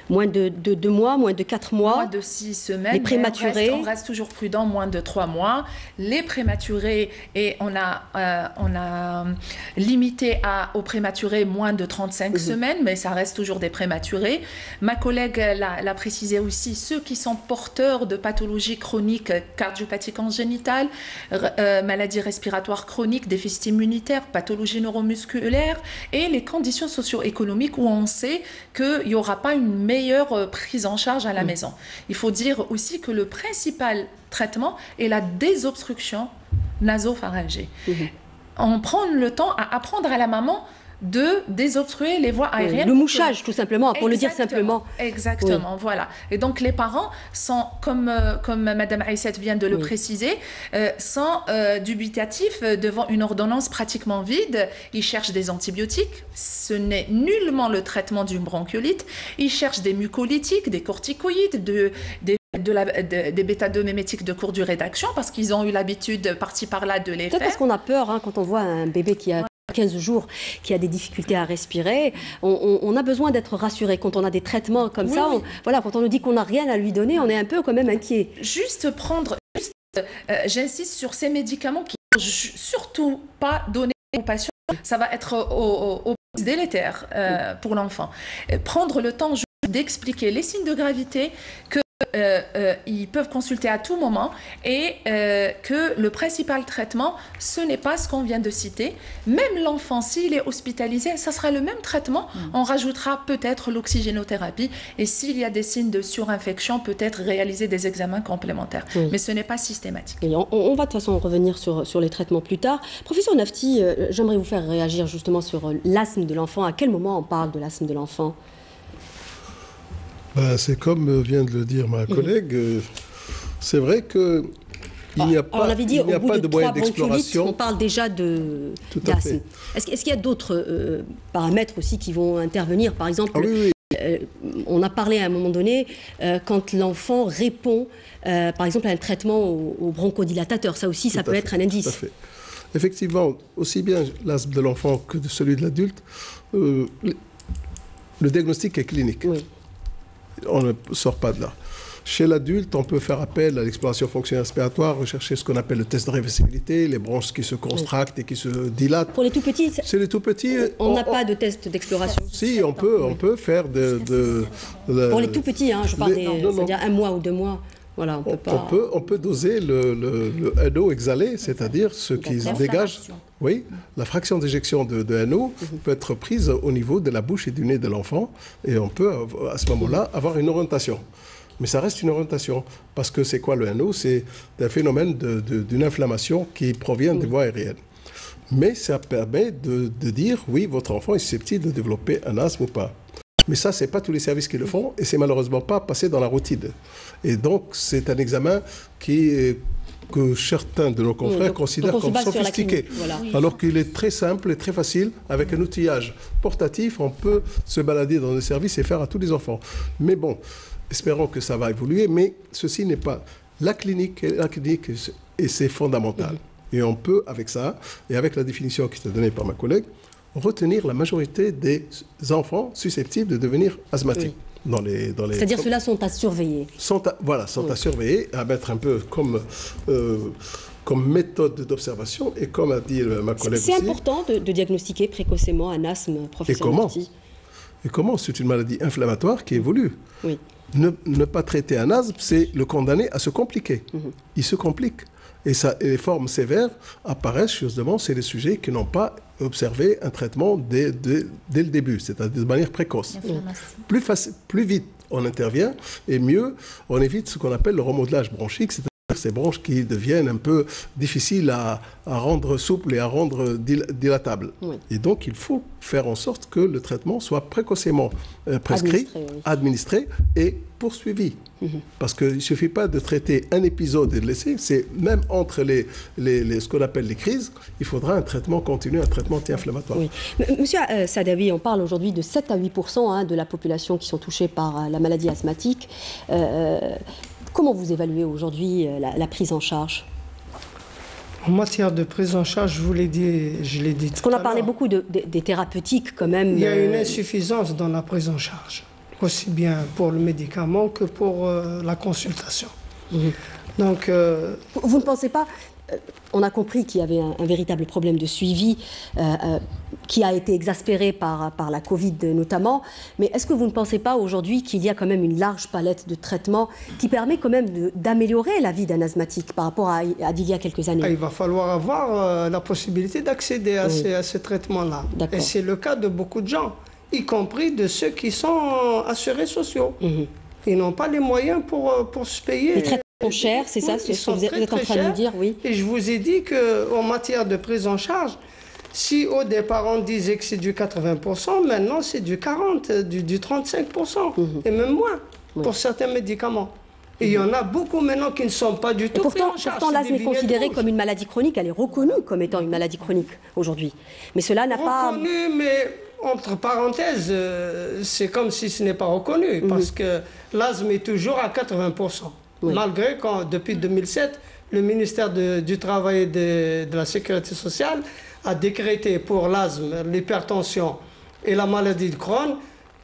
moins de 2 mois, moins de 4 mois. Moins de 6 semaines. Les prématurés. On reste toujours prudent, moins de 3 mois. Les prématurés, et on a limité aux prématurés moins de 35 semaines, mais ça reste toujours des prématurés. Ma collègue l'a précisé aussi, ceux qui sont porteurs de pathologies chroniques, cardiopathies congénitales, maladies respiratoires chroniques, déficit immunitaire, pathologies neuromusculaires et les conditions socio-économiques où on sait qu'il n'y aura pas une meilleure prise en charge à la maison. Il faut dire aussi que le principal traitement est la désobstruction nasopharyngée. On prend le temps à apprendre à la maman de désobstruer les voies aériennes. Le mouchage, tout simplement, pour le dire simplement. Exactement, voilà. Et donc, les parents sont, comme Mme Aïssette vient de le préciser, sont dubitatifs devant une ordonnance pratiquement vide. Ils cherchent des antibiotiques. Ce n'est nullement le traitement d'une bronchiolite. Ils cherchent des mucolytiques, des corticoïdes, des bêta-2 mimétiques de courte durée d'action parce qu'ils ont eu l'habitude, par-ci par-là, de les faire. Peut-être parce qu'on a peur quand on voit un bébé qui a 15 jours, qui a des difficultés à respirer, on a besoin d'être rassuré. Quand on a des traitements comme ça, voilà, quand on nous dit qu'on n'a rien à lui donner, on est un peu quand même inquiet. J'insiste sur ces médicaments qui ne sont surtout pas donnés aux patients. Ça va être au délétère pour l'enfant. Prendre le temps d'expliquer les signes de gravité, que ils peuvent consulter à tout moment et que le principal traitement, ce n'est pas ce qu'on vient de citer. Même l'enfant, s'il est hospitalisé, ça sera le même traitement. On rajoutera peut-être l'oxygénothérapie et s'il y a des signes de surinfection, peut-être réaliser des examens complémentaires. Mais ce n'est pas systématique. Et on va de toute façon revenir sur les traitements plus tard. Professeur Nafti, j'aimerais vous faire réagir justement sur l'asthme de l'enfant. À quel moment on parle de l'asthme de l'enfant ? C'est comme vient de le dire ma collègue, c'est vrai qu'il n'y a pas, de moyen d'exploration. On parle déjà d'asthme. Est-ce qu'il y a d'autres paramètres aussi qui vont intervenir? Par exemple, on a parlé à un moment donné, quand l'enfant répond, par exemple, à un traitement au bronchodilatateur. Ça aussi, ça peut être un indice. Tout à fait. Effectivement, aussi bien l'asthme de l'enfant que de celui de l'adulte, le diagnostic est clinique. On ne sort pas de là. Chez l'adulte, on peut faire appel à l'exploration fonctionnelle respiratoire, rechercher ce qu'on appelle le test de réversibilité, les bronches qui se contractent et qui se dilatent. Pour les tout petits, c'est les tout petits. On n'a pas de test d'exploration. Si, on peut faire pour les tout petits, je parle c'est-à-dire 1 mois ou 2 mois. Voilà, on peut doser le NO exhalé, c'est-à-dire ce qui se dégage. Oui, la fraction d'éjection de NO peut être prise au niveau de la bouche et du nez de l'enfant et on peut à ce moment-là avoir une orientation. Mais ça reste une orientation parce que c'est quoi le NO? C'est un phénomène d'une inflammation qui provient des voies aériennes. Mais ça permet de dire oui, votre enfant est susceptible de développer un asthme ou pas. Mais ça, ce n'est pas tous les services qui le font et c'est malheureusement pas passé dans la routine. Et donc, c'est un examen que certains de nos confrères considèrent comme sophistiqué, alors qu'il est très simple et très facile. Avec un outillage portatif, on peut se balader dans les services et faire à tous les enfants. Mais bon, espérons que ça va évoluer, mais ceci n'est pas la clinique et c'est fondamental. Et on peut, avec ça, et avec la définition qui était donnée par ma collègue, retenir la majorité des enfants susceptibles de devenir asthmatiques. C'est-à-dire ceux-là sont à surveiller. Sont à surveiller, à mettre un peu comme méthode d'observation et comme a dit ma collègue aussi. C'est important de diagnostiquer précocement un asthme, professeur Nafti. Et comment? C'est une maladie inflammatoire qui évolue. Ne pas traiter un asthme, c'est le condamner à se compliquer. Il se complique. Et les formes sévères apparaissent, justement, c'est les sujets qui n'ont pas observé un traitement dès le début, c'est-à-dire de manière précoce. Plus vite on intervient, et mieux on évite ce qu'on appelle le remodelage bronchique, c'est-à-dire ces bronches qui deviennent un peu difficiles à rendre souples et à rendre dilatables. Et donc, il faut faire en sorte que le traitement soit précocement prescrit, administré et poursuivi. Parce qu'il ne suffit pas de traiter un épisode et de laisser, c'est même entre ce qu'on appelle les crises, il faudra un traitement continu, un traitement anti-inflammatoire. Oui. Monsieur Sadawi, on parle aujourd'hui de 7 à 8% de la population qui sont touchés par la maladie asthmatique. Comment vous évaluez aujourd'hui la prise en charge? En matière de prise en charge, je l'ai dit tout à l'heure. Parce qu'on a parlé beaucoup des thérapeutiques quand même. Il y a une insuffisance dans la prise en charge, aussi bien pour le médicament que pour la consultation. Donc, vous ne pensez pas, on a compris qu'il y avait un véritable problème de suivi qui a été exaspéré par la Covid notamment, mais est-ce que vous ne pensez pas aujourd'hui qu'il y a quand même une large palette de traitements qui permet quand même d'améliorer la vie d'un asthmatique par rapport à d'il y a quelques années? Il va falloir avoir la possibilité d'accéder à ces traitements-là. Et c'est le cas de beaucoup de gens, y compris de ceux qui sont assurés sociaux. Ils n'ont pas les moyens pour se payer. Les traitements sont chers, c'est ça ce que vous êtes en train de nous dire? Oui. Et je vous ai dit qu'en matière de prise en charge, si au départ on disait que c'est du 80%, maintenant c'est du 40%, du 35%, et même moins pour certains médicaments. Et il y en a beaucoup maintenant qui ne sont pas du tout pris en charge. Pourtant, l'asthme est considéré comme une maladie chronique, elle est reconnue comme étant une maladie chronique aujourd'hui. Mais cela n'a pas... Reconnue, mais entre parenthèses, c'est comme si ce n'est pas reconnu, parce que l'asthme est toujours à 80%. Malgré quand, depuis 2007, le ministère du Travail et de la Sécurité sociale a décrété pour l'asthme, l'hypertension et la maladie de Crohn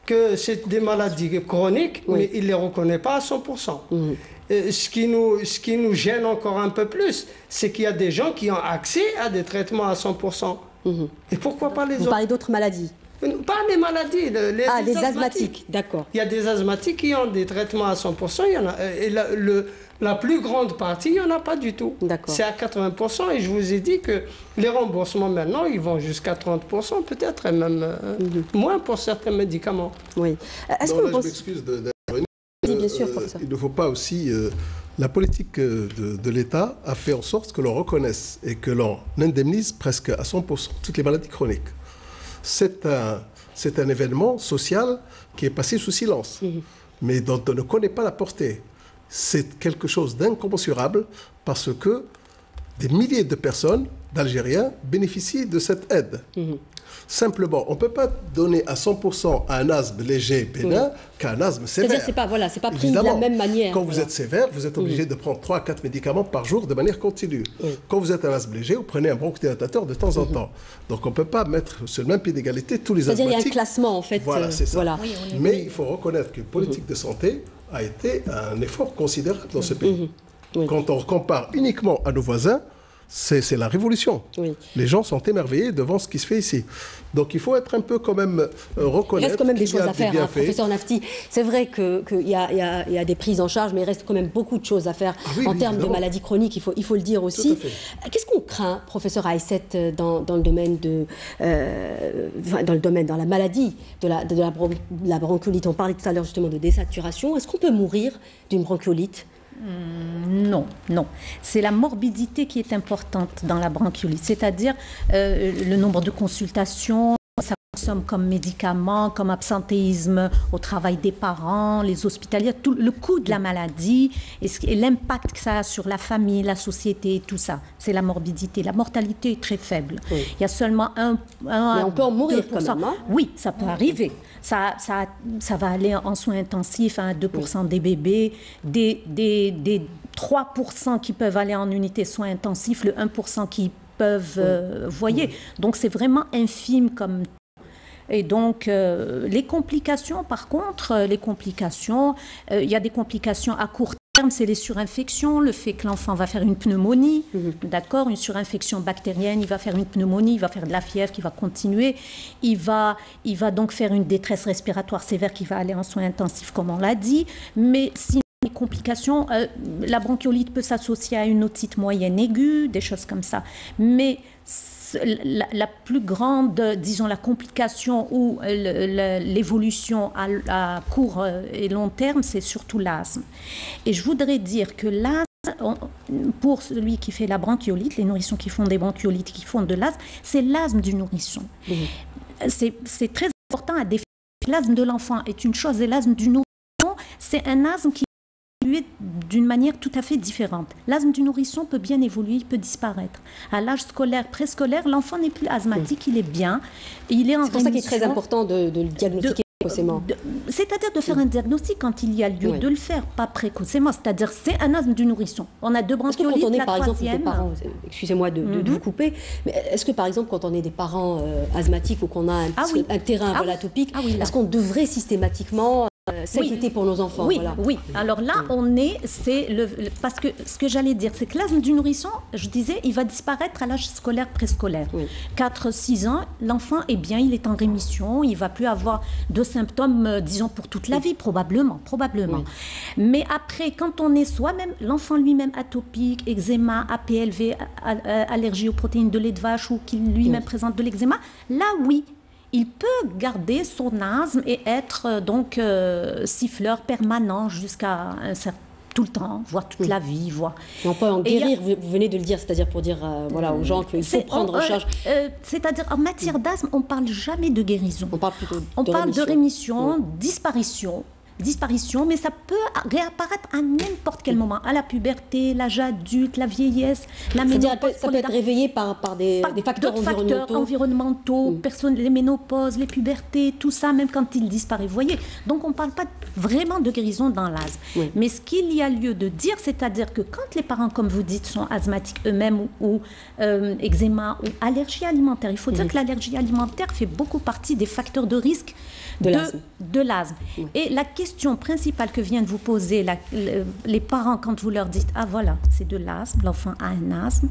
que c'est des maladies chroniques, mais il ne les reconnaît pas à 100%. Ce qui nous gêne encore un peu plus, c'est qu'il y a des gens qui ont accès à des traitements à 100%. Et pourquoi pas les autres? Vous parlez d'autres maladies? Pas les maladies, les asthmatiques, d'accord. Il y a des asthmatiques qui ont des traitements à 100%, il y en a, et la plus grande partie, il n'y en a pas du tout. C'est à 80%, et je vous ai dit que les remboursements maintenant, ils vont jusqu'à 30%, peut-être, et même moins pour certains médicaments. Oui. Est-ce que je m'excuse d'intervenir. Bien sûr, professeur. Il ne faut pas aussi... la politique de l'État a fait en sorte que l'on reconnaisse et que l'on indemnise presque à 100% toutes les maladies chroniques. C'est un événement social qui est passé sous silence, mais dont on ne connaît pas la portée. C'est quelque chose d'incommensurable parce que des milliers de personnes, d'Algériens, bénéficient de cette aide. Simplement, on ne peut pas donner à 100% à un asthme léger, bénin, qu'à un asthme sévère. C'est-à-dire c'est pas pris de la même manière. Quand vous êtes sévère, vous êtes obligé de prendre 3 à 4 médicaments par jour de manière continue. Quand vous êtes un asthme léger, vous prenez un bronchodilatateur de temps en temps. Donc on ne peut pas mettre sur le même pied d'égalité tous les asthmatiques. C'est-à-dire il y a un classement en fait. Voilà, c'est ça. Mais il faut reconnaître qu'une politique de santé a été un effort considérable dans ce pays. Quand on compare uniquement à nos voisins, c'est la révolution. Les gens sont émerveillés devant ce qui se fait ici. Donc il faut être un peu quand même reconnaître. Il reste quand même des choses à faire, professeur Nafti. C'est vrai qu'il y a des prises en charge, mais il reste quand même beaucoup de choses à faire en termes de maladies chroniques, il faut le dire aussi. Qu'est-ce qu'on craint, professeur Aïssette, dans le domaine dans la maladie de la bronchiolite? On parlait tout à l'heure justement de désaturation. Est-ce qu'on peut mourir d'une bronchiolite? Non. C'est la morbidité qui est importante dans la bronchiolite, c'est-à-dire le nombre de consultations, ça consomme comme médicaments, comme absentéisme au travail des parents, les hospitaliers, tout le coût de la maladie et l'impact que ça a sur la famille, la société, tout ça. C'est la morbidité. La mortalité est très faible. Il y a seulement mais on peut en mourir quand même, hein? Oui, ça peut arriver. Ça va aller en soins intensifs à 2% des bébés, des 3% qui peuvent aller en unité soins intensifs, le 1% qui peuvent voyez. Donc c'est vraiment infime comme... Et donc, les complications, par contre, il y a des complications à court terme, c'est les surinfections, le fait que l'enfant va faire une pneumonie, d'accord, une surinfection bactérienne, il va faire une pneumonie, il va faire de la fièvre qui va continuer, il va donc faire une détresse respiratoire sévère qui va aller en soins intensifs, comme on l'a dit, mais sinon, les complications, la bronchiolite peut s'associer à une otite moyenne aiguë, des choses comme ça, mais la plus grande, disons, la complication ou l'évolution à court et long terme, c'est surtout l'asthme. Et je voudrais dire que l'asthme, pour celui qui fait la bronchiolite, les nourrissons qui font des bronchiolites, qui font de l'asthme, c'est l'asthme du nourrisson. C'est très important à définir. L'asthme de l'enfant est une chose et l'asthme du nourrisson, c'est un asthme qui évoluer d'une manière tout à fait différente. L'asthme du nourrisson peut bien évoluer, il peut disparaître. À l'âge scolaire, préscolaire, l'enfant n'est plus asthmatique, il est bien, il est en rémission. C'est pour ça qu'il est très important de le diagnostiquer précocement. C'est-à-dire de faire un diagnostic quand il y a lieu de le faire, pas précocement. C'est-à-dire c'est un asthme du nourrisson. On a 2 bronchiolites, quand on est, la par exemple, troisième... des parents, excusez-moi de vous couper, mais est-ce que par exemple quand on est des parents asthmatiques ou qu'on a un terrain atopique, est-ce qu'on devrait systématiquement s'inquiéter pour nos enfants? Oui, oui. Alors là, parce que ce que j'allais dire, c'est que l'asthme du nourrisson, je disais, il va disparaître à l'âge scolaire, préscolaire. 4-6 ans, l'enfant est bien, il est en rémission, il ne va plus avoir de symptômes, disons, pour toute la vie, probablement. Mais après, quand on est soi-même, l'enfant lui-même atopique, eczéma, APLV, allergie aux protéines de lait de vache ou qui lui-même présente de l'eczéma, là, oui. Il peut garder son asthme et être donc siffleur permanent jusqu'à un certain tout le temps, voire toute la vie, Et on peut en guérir, vous venez de le dire, c'est-à-dire pour dire aux gens qu'il faut prendre en charge. C'est-à-dire en matière d'asthme, on ne parle jamais de guérison. On parle plutôt de rémission, disparition, mais ça peut réapparaître à n'importe quel moment, à la puberté, l'âge adulte, la vieillesse, la ménopause. Ça peut être réveillé par des facteurs environnementaux, les ménopauses, les pubertés, tout ça, même quand il disparaît. Vous voyez, donc on ne parle pas vraiment de guérison dans l'asthme. Mais ce qu'il y a lieu de dire, c'est-à-dire que quand les parents, comme vous dites, sont asthmatiques eux-mêmes ou eczéma ou allergie alimentaire, il faut dire que l'allergie alimentaire fait beaucoup partie des facteurs de risque de l'asthme. Et la question principale que vient de vous poser les parents quand vous leur dites « Ah voilà, c'est de l'asthme, l'enfant a un asthme »,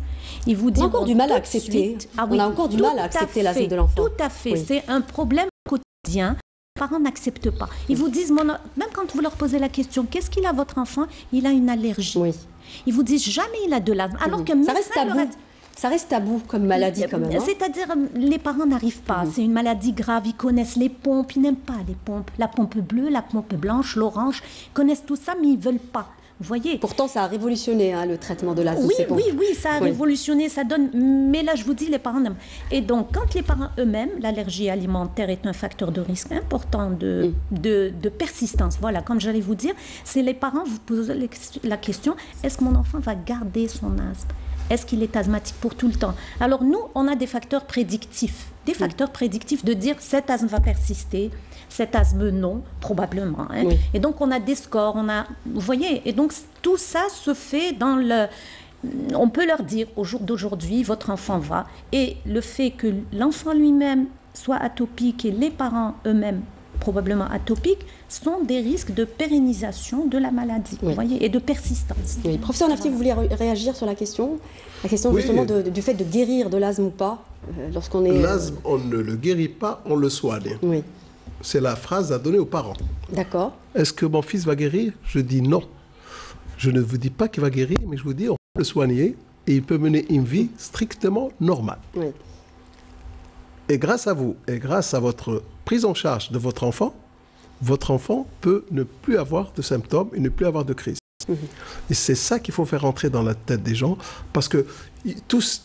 ils vous disent... On a encore du mal à accepter. On a encore du mal à accepter l'asthme de l'enfant. Tout à fait. C'est un problème quotidien. Les parents n'acceptent pas. Ils vous disent, même quand vous leur posez la question « Qu'est-ce qu'il a votre enfant ?» Il a une allergie. Ils vous disent jamais il a de l'asthme. Alors que ça reste tabou comme maladie quand même. C'est-à-dire, les parents n'arrivent pas. C'est une maladie grave. Ils connaissent les pompes. Ils n'aiment pas les pompes. La pompe bleue, la pompe blanche, l'orange. Ils connaissent tout ça, mais ils ne veulent pas. Vous voyez. Pourtant, ça a révolutionné le traitement de l'asthme. Oui, ça a révolutionné. Ça donne. Mais là, je vous dis, les parents n'aiment. Et donc, quand les parents eux-mêmes, l'allergie alimentaire est un facteur de risque important de persistance. Voilà, comme j'allais vous dire, c'est les parents vous posez la question, est-ce que mon enfant va garder son asthme ? Est-ce qu'il est asthmatique pour tout le temps? Alors nous, on a des facteurs prédictifs. De dire cet asthme va persister, cet asthme non, probablement. Et donc on a des scores, vous voyez, et donc tout ça se fait dans on peut leur dire au jour d'aujourd'hui, votre enfant va. Et le fait que l'enfant lui-même soit atopique et les parents eux-mêmes probablement atopiques, sont des risques de pérennisation de la maladie, vous voyez, et de persistance. Professeur Nafti, vous voulez réagir sur la question justement du fait de guérir de l'asthme ou pas lorsqu'on est... L'asthme, on ne le guérit pas, on le soigne. C'est la phrase à donner aux parents. D'accord. Est-ce que mon fils va guérir? Je dis non. Je ne vous dis pas qu'il va guérir, mais je vous dis on peut le soigner et il peut mener une vie strictement normale. Et grâce à vous, et grâce à votre prise en charge de votre enfant peut ne plus avoir de symptômes et ne plus avoir de crise. Et c'est ça qu'il faut faire entrer dans la tête des gens, parce que tous,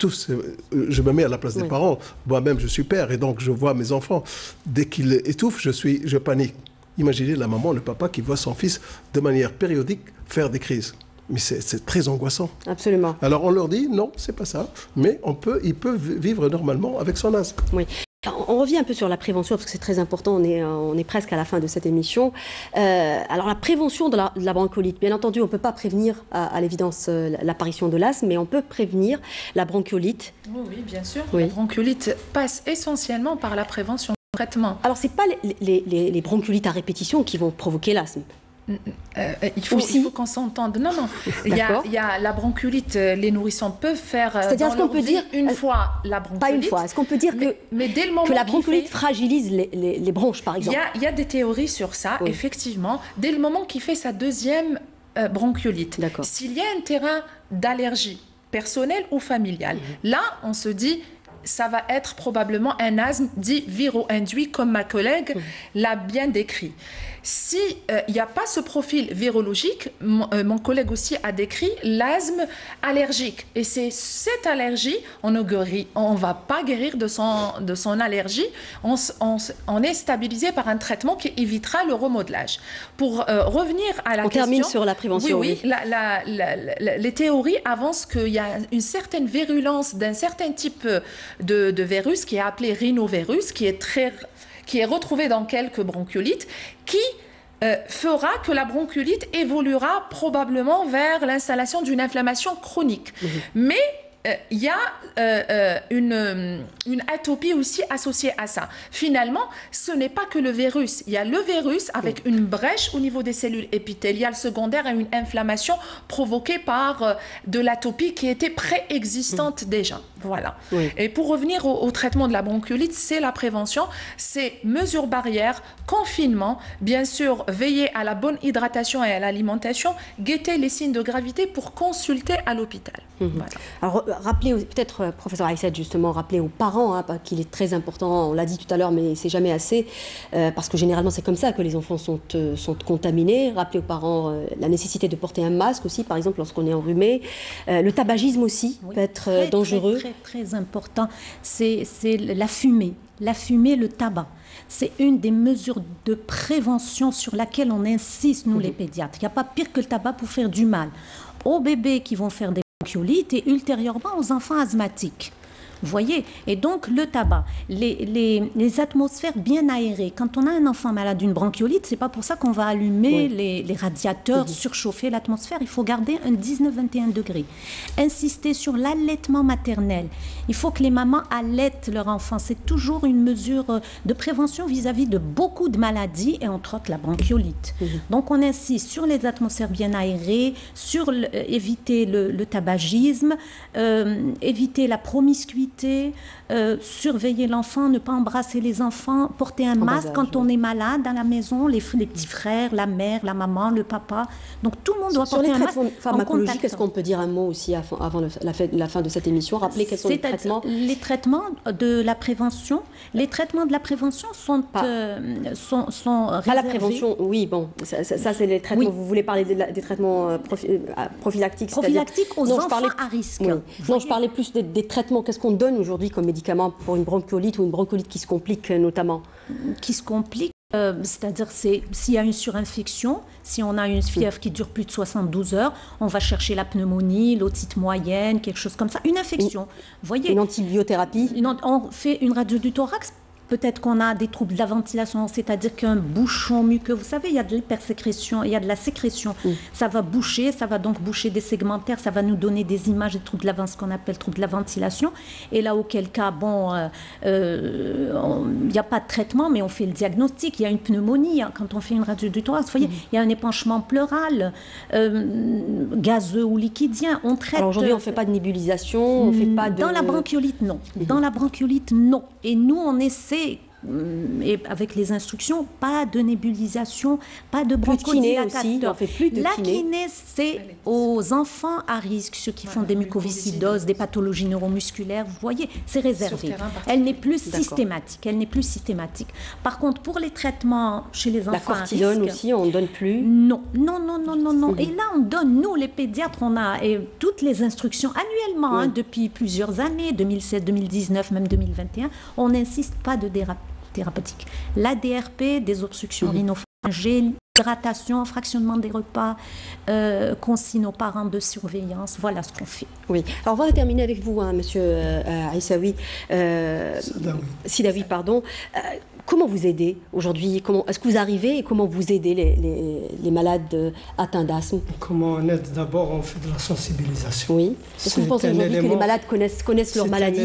je me mets à la place des parents. Moi-même, je suis père, et donc je vois mes enfants. Dès qu'ils étouffent, je panique. Imaginez la maman, le papa qui voit son fils de manière périodique faire des crises. Mais c'est très angoissant. Absolument. Alors on leur dit, non, c'est pas ça, mais il peut vivre normalement avec son asthme. Oui. On revient un peu sur la prévention, parce que c'est très important, on est presque à la fin de cette émission. Alors la prévention de la bronchiolite, bien entendu, on ne peut pas prévenir à l'évidence l'apparition de l'asthme, mais on peut prévenir la bronchiolite. Oui, bien sûr. La bronchiolite passe essentiellement par la prévention du traitement. Alors ce n'est pas les bronchiolites à répétition qui vont provoquer l'asthme. Il faut qu'on s'entende. Non. Il y a la bronchiolite, les nourrissons peuvent faire c'est-à-dire, dans leur vie une fois la bronchiolite. Pas une fois. Est-ce qu'on peut dire mais dès le moment que la bronchiolite fragilise les bronches, par exemple? Il y a des théories sur ça, effectivement. Dès le moment qu'il fait sa deuxième bronchiolite, s'il y a un terrain d'allergie personnelle ou familiale, là, on se dit... ça va être probablement un asthme dit viro-induit, comme ma collègue l'a bien décrit. si il n'y a pas ce profil virologique, mon collègue aussi a décrit l'asthme allergique. Et c'est cette allergie, on ne va pas guérir de son allergie. On est stabilisé par un traitement qui évitera le remodelage. Pour revenir à la question... On termine sur la prévention. Oui. Les théories avancent qu'il y a une certaine virulence d'un certain type de virus qui est appelé rhinovirus, qui est retrouvé dans quelques bronchiolites, qui fera que la bronchiolite évoluera probablement vers l'installation d'une inflammation chronique. Mais il y a une atopie aussi associée à ça. Finalement, ce n'est pas que le virus. Il y a le virus avec une brèche au niveau des cellules épithéliales secondaires et une inflammation provoquée par de l'atopie qui était préexistante déjà. Voilà. Et pour revenir au traitement de la bronchiolite, c'est la prévention, c'est mesures barrières, confinement, bien sûr, veiller à la bonne hydratation et à l'alimentation, guetter les signes de gravité pour consulter à l'hôpital. Voilà. Alors, rappelez, peut-être, professeur Aïssat, justement, rappeler aux parents qu'il est très important, on l'a dit tout à l'heure, mais c'est jamais assez, parce que généralement, c'est comme ça que les enfants sont contaminés. Rappelez aux parents la nécessité de porter un masque aussi, par exemple, lorsqu'on est enrhumé. Le tabagisme aussi peut être dangereux. Très important, c'est la fumée. La fumée, le tabac. C'est une des mesures de prévention sur laquelle on insiste, nous les pédiatres. Il n'y a pas pire que le tabac pour faire du mal aux bébés qui vont faire des bronchiolites et ultérieurement aux enfants asthmatiques. Vous voyez? Et donc, le tabac, les atmosphères bien aérées. Quand on a un enfant malade d'une bronchiolite, c'est pas pour ça qu'on va allumer les radiateurs, surchauffer l'atmosphère. Il faut garder un 19-21 degrés. Insister sur l'allaitement maternel. Il faut que les mamans allaitent leur enfant. C'est toujours une mesure de prévention vis-à-vis de beaucoup de maladies, et entre autres la bronchiolite. Donc, on insiste sur les atmosphères bien aérées, sur éviter le tabagisme, éviter la promiscuité, surveiller l'enfant, ne pas embrasser les enfants, porter un masque quand on est malade à la maison, les petits frères, la mère, la maman, le papa. Donc tout le monde doit porter un masque. Sur les traitements pharmacologiques, est-ce qu'on peut dire un mot aussi avant la fin de cette émission? Rappeler quels sont les traitements? Les traitements de la prévention. Les traitements de la prévention sont réservés. Pas la prévention, oui, bon, ça c'est les traitements. Oui. Vous voulez parler des traitements prophylactiques? Prophylactiques aux enfants à risque. Oui. Non, je parlais plus des traitements. Qu'est-ce qu'on donne aujourd'hui comme médicament pour une bronchiolite ou une bronchiolite qui se complique notamment? Qui se complique, c'est-à-dire s'il y a une surinfection, si on a une fièvre qui dure plus de 72 heures, on va chercher la pneumonie, l'otite moyenne, quelque chose comme ça, une infection. Vous voyez, une antibiothérapie. On fait une radio du thorax. Peut-être qu'on a des troubles de la ventilation, c'est-à-dire qu'un bouchon muqueux, vous savez, il y a de l'hypersécrétion, il y a de la sécrétion. Ça va boucher, ça va donc boucher des segmentaires, ça va nous donner des images des troubles de ce qu'on appelle troubles de la ventilation. Et là, auquel cas, bon, il n'y a pas de traitement, mais on fait le diagnostic. Il y a une pneumonie quand on fait une radio du thorax. Vous voyez, il y a un épanchement pleural, gazeux ou liquidien. On traite. Alors aujourd'hui, on ne fait pas de nébulisation, on fait pas de... Dans la bronchiolite, non. Dans la bronchiolite, non. Et nous, on essaie, et avec les instructions, pas de nébulisation, pas de bronchodilatateur. La kiné, c'est aux enfants à risque, ceux qui font des mucoviscidoses, des pathologies neuromusculaires, vous voyez, c'est réservé. Elle n'est plus systématique. Elle n'est plus systématique. Par contre, pour les traitements chez les enfants à risque... La cortisone aussi, on ne donne plus? Non. Et là, on donne, nous, les pédiatres, on a toutes les instructions annuellement, depuis plusieurs années, 2007, 2019, même 2021, on n'insiste pas de thérapeutique. La DRP, des obstructions rhinopharyngées, hydratation, fractionnement des repas, consigne aux parents de surveillance, voilà ce qu'on fait. Oui. Alors on va terminer avec vous, monsieur Aïssaoui, Sidaoui, pardon. Comment vous aidez aujourd'hui? Est-ce que vous arrivez et comment vous aidez les malades atteints d'asthme? Comment on aide? D'abord, on fait de la sensibilisation. Oui. Est-ce que vous pensez aujourd'hui que les malades connaissent leur maladie?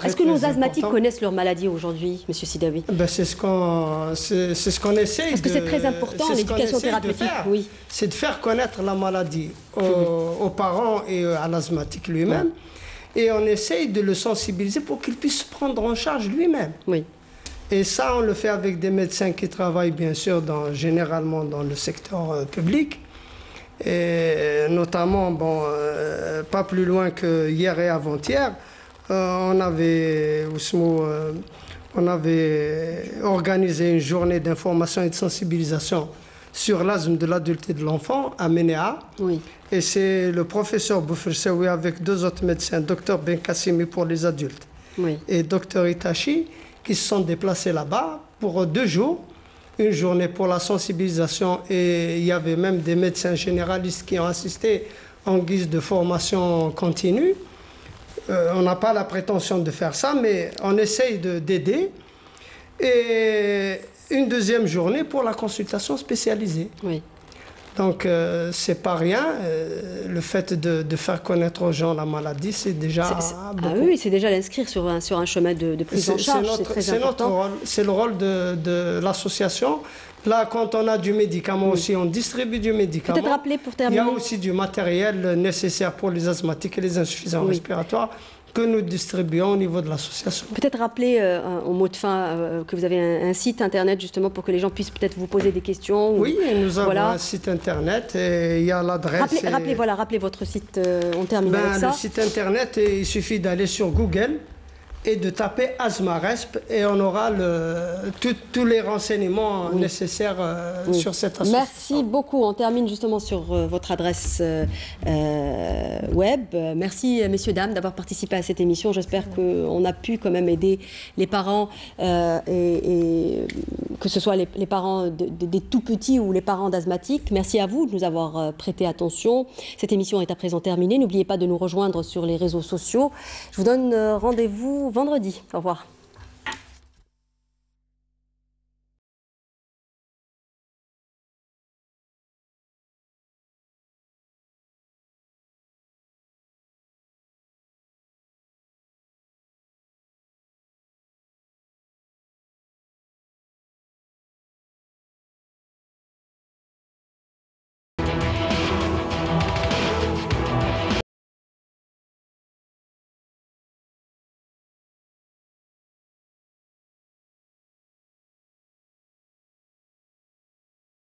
Est-ce que nos asthmatiques connaissent leur maladie aujourd'hui, monsieur Sidaoui? C'est ce qu'on essaye. Parce que c'est très important, l'éducation thérapeutique. Oui. C'est de faire connaître la maladie aux parents et à l'asthmatique lui-même. Et on essaye de le sensibiliser pour qu'il puisse se prendre en charge lui-même. Oui. Et ça, on le fait avec des médecins qui travaillent, bien sûr, généralement dans le secteur public. Et notamment, pas plus loin que hier et avant-hier, on avait on avait organisé une journée d'information et de sensibilisation sur l'asthme de l'adulte et de l'enfant à Ménéa. Oui. Et c'est le professeur Boufersaoui avec 2 autres médecins, Dr Benkassimi pour les adultes et Dr Itachi, qui se sont déplacés là-bas pour 2 jours, une journée pour la sensibilisation, et il y avait même des médecins généralistes qui ont assisté en guise de formation continue. On n'a pas la prétention de faire ça, mais on essaye d'aider. Et une 2e journée pour la consultation spécialisée. Oui. Donc, c'est pas rien. Le fait de faire connaître aux gens la maladie, c'est déjà beaucoup. Ah oui, c'est déjà l'inscrire sur un chemin de prise en charge. C'est très important. Notre rôle. C'est le rôle de l'association. Là, quand on a du médicament aussi, on distribue du médicament. Peut-être rappeler pour terminer. Il y a aussi du matériel nécessaire pour les asthmatiques et les insuffisants respiratoires que nous distribuons au niveau de l'association. Peut-être rappeler au mot de fin que vous avez un site internet justement pour que les gens puissent peut-être vous poser des questions. Oui, nous avons un site internet et il y a l'adresse. Rappelez votre site, on termine avec ça. Le site internet, il suffit d'aller sur Google et de taper Asthmaresp et on aura tous les renseignements nécessaires sur cette association. Merci beaucoup. On termine justement sur votre adresse web. Merci messieurs, dames d'avoir participé à cette émission. J'espère qu'on a pu quand même aider les parents et que ce soit les parents des tout petits ou les parents d'asthmatiques. Merci à vous de nous avoir prêté attention. Cette émission est à présent terminée. N'oubliez pas de nous rejoindre sur les réseaux sociaux. Je vous donne rendez-vous vendredi. Au revoir.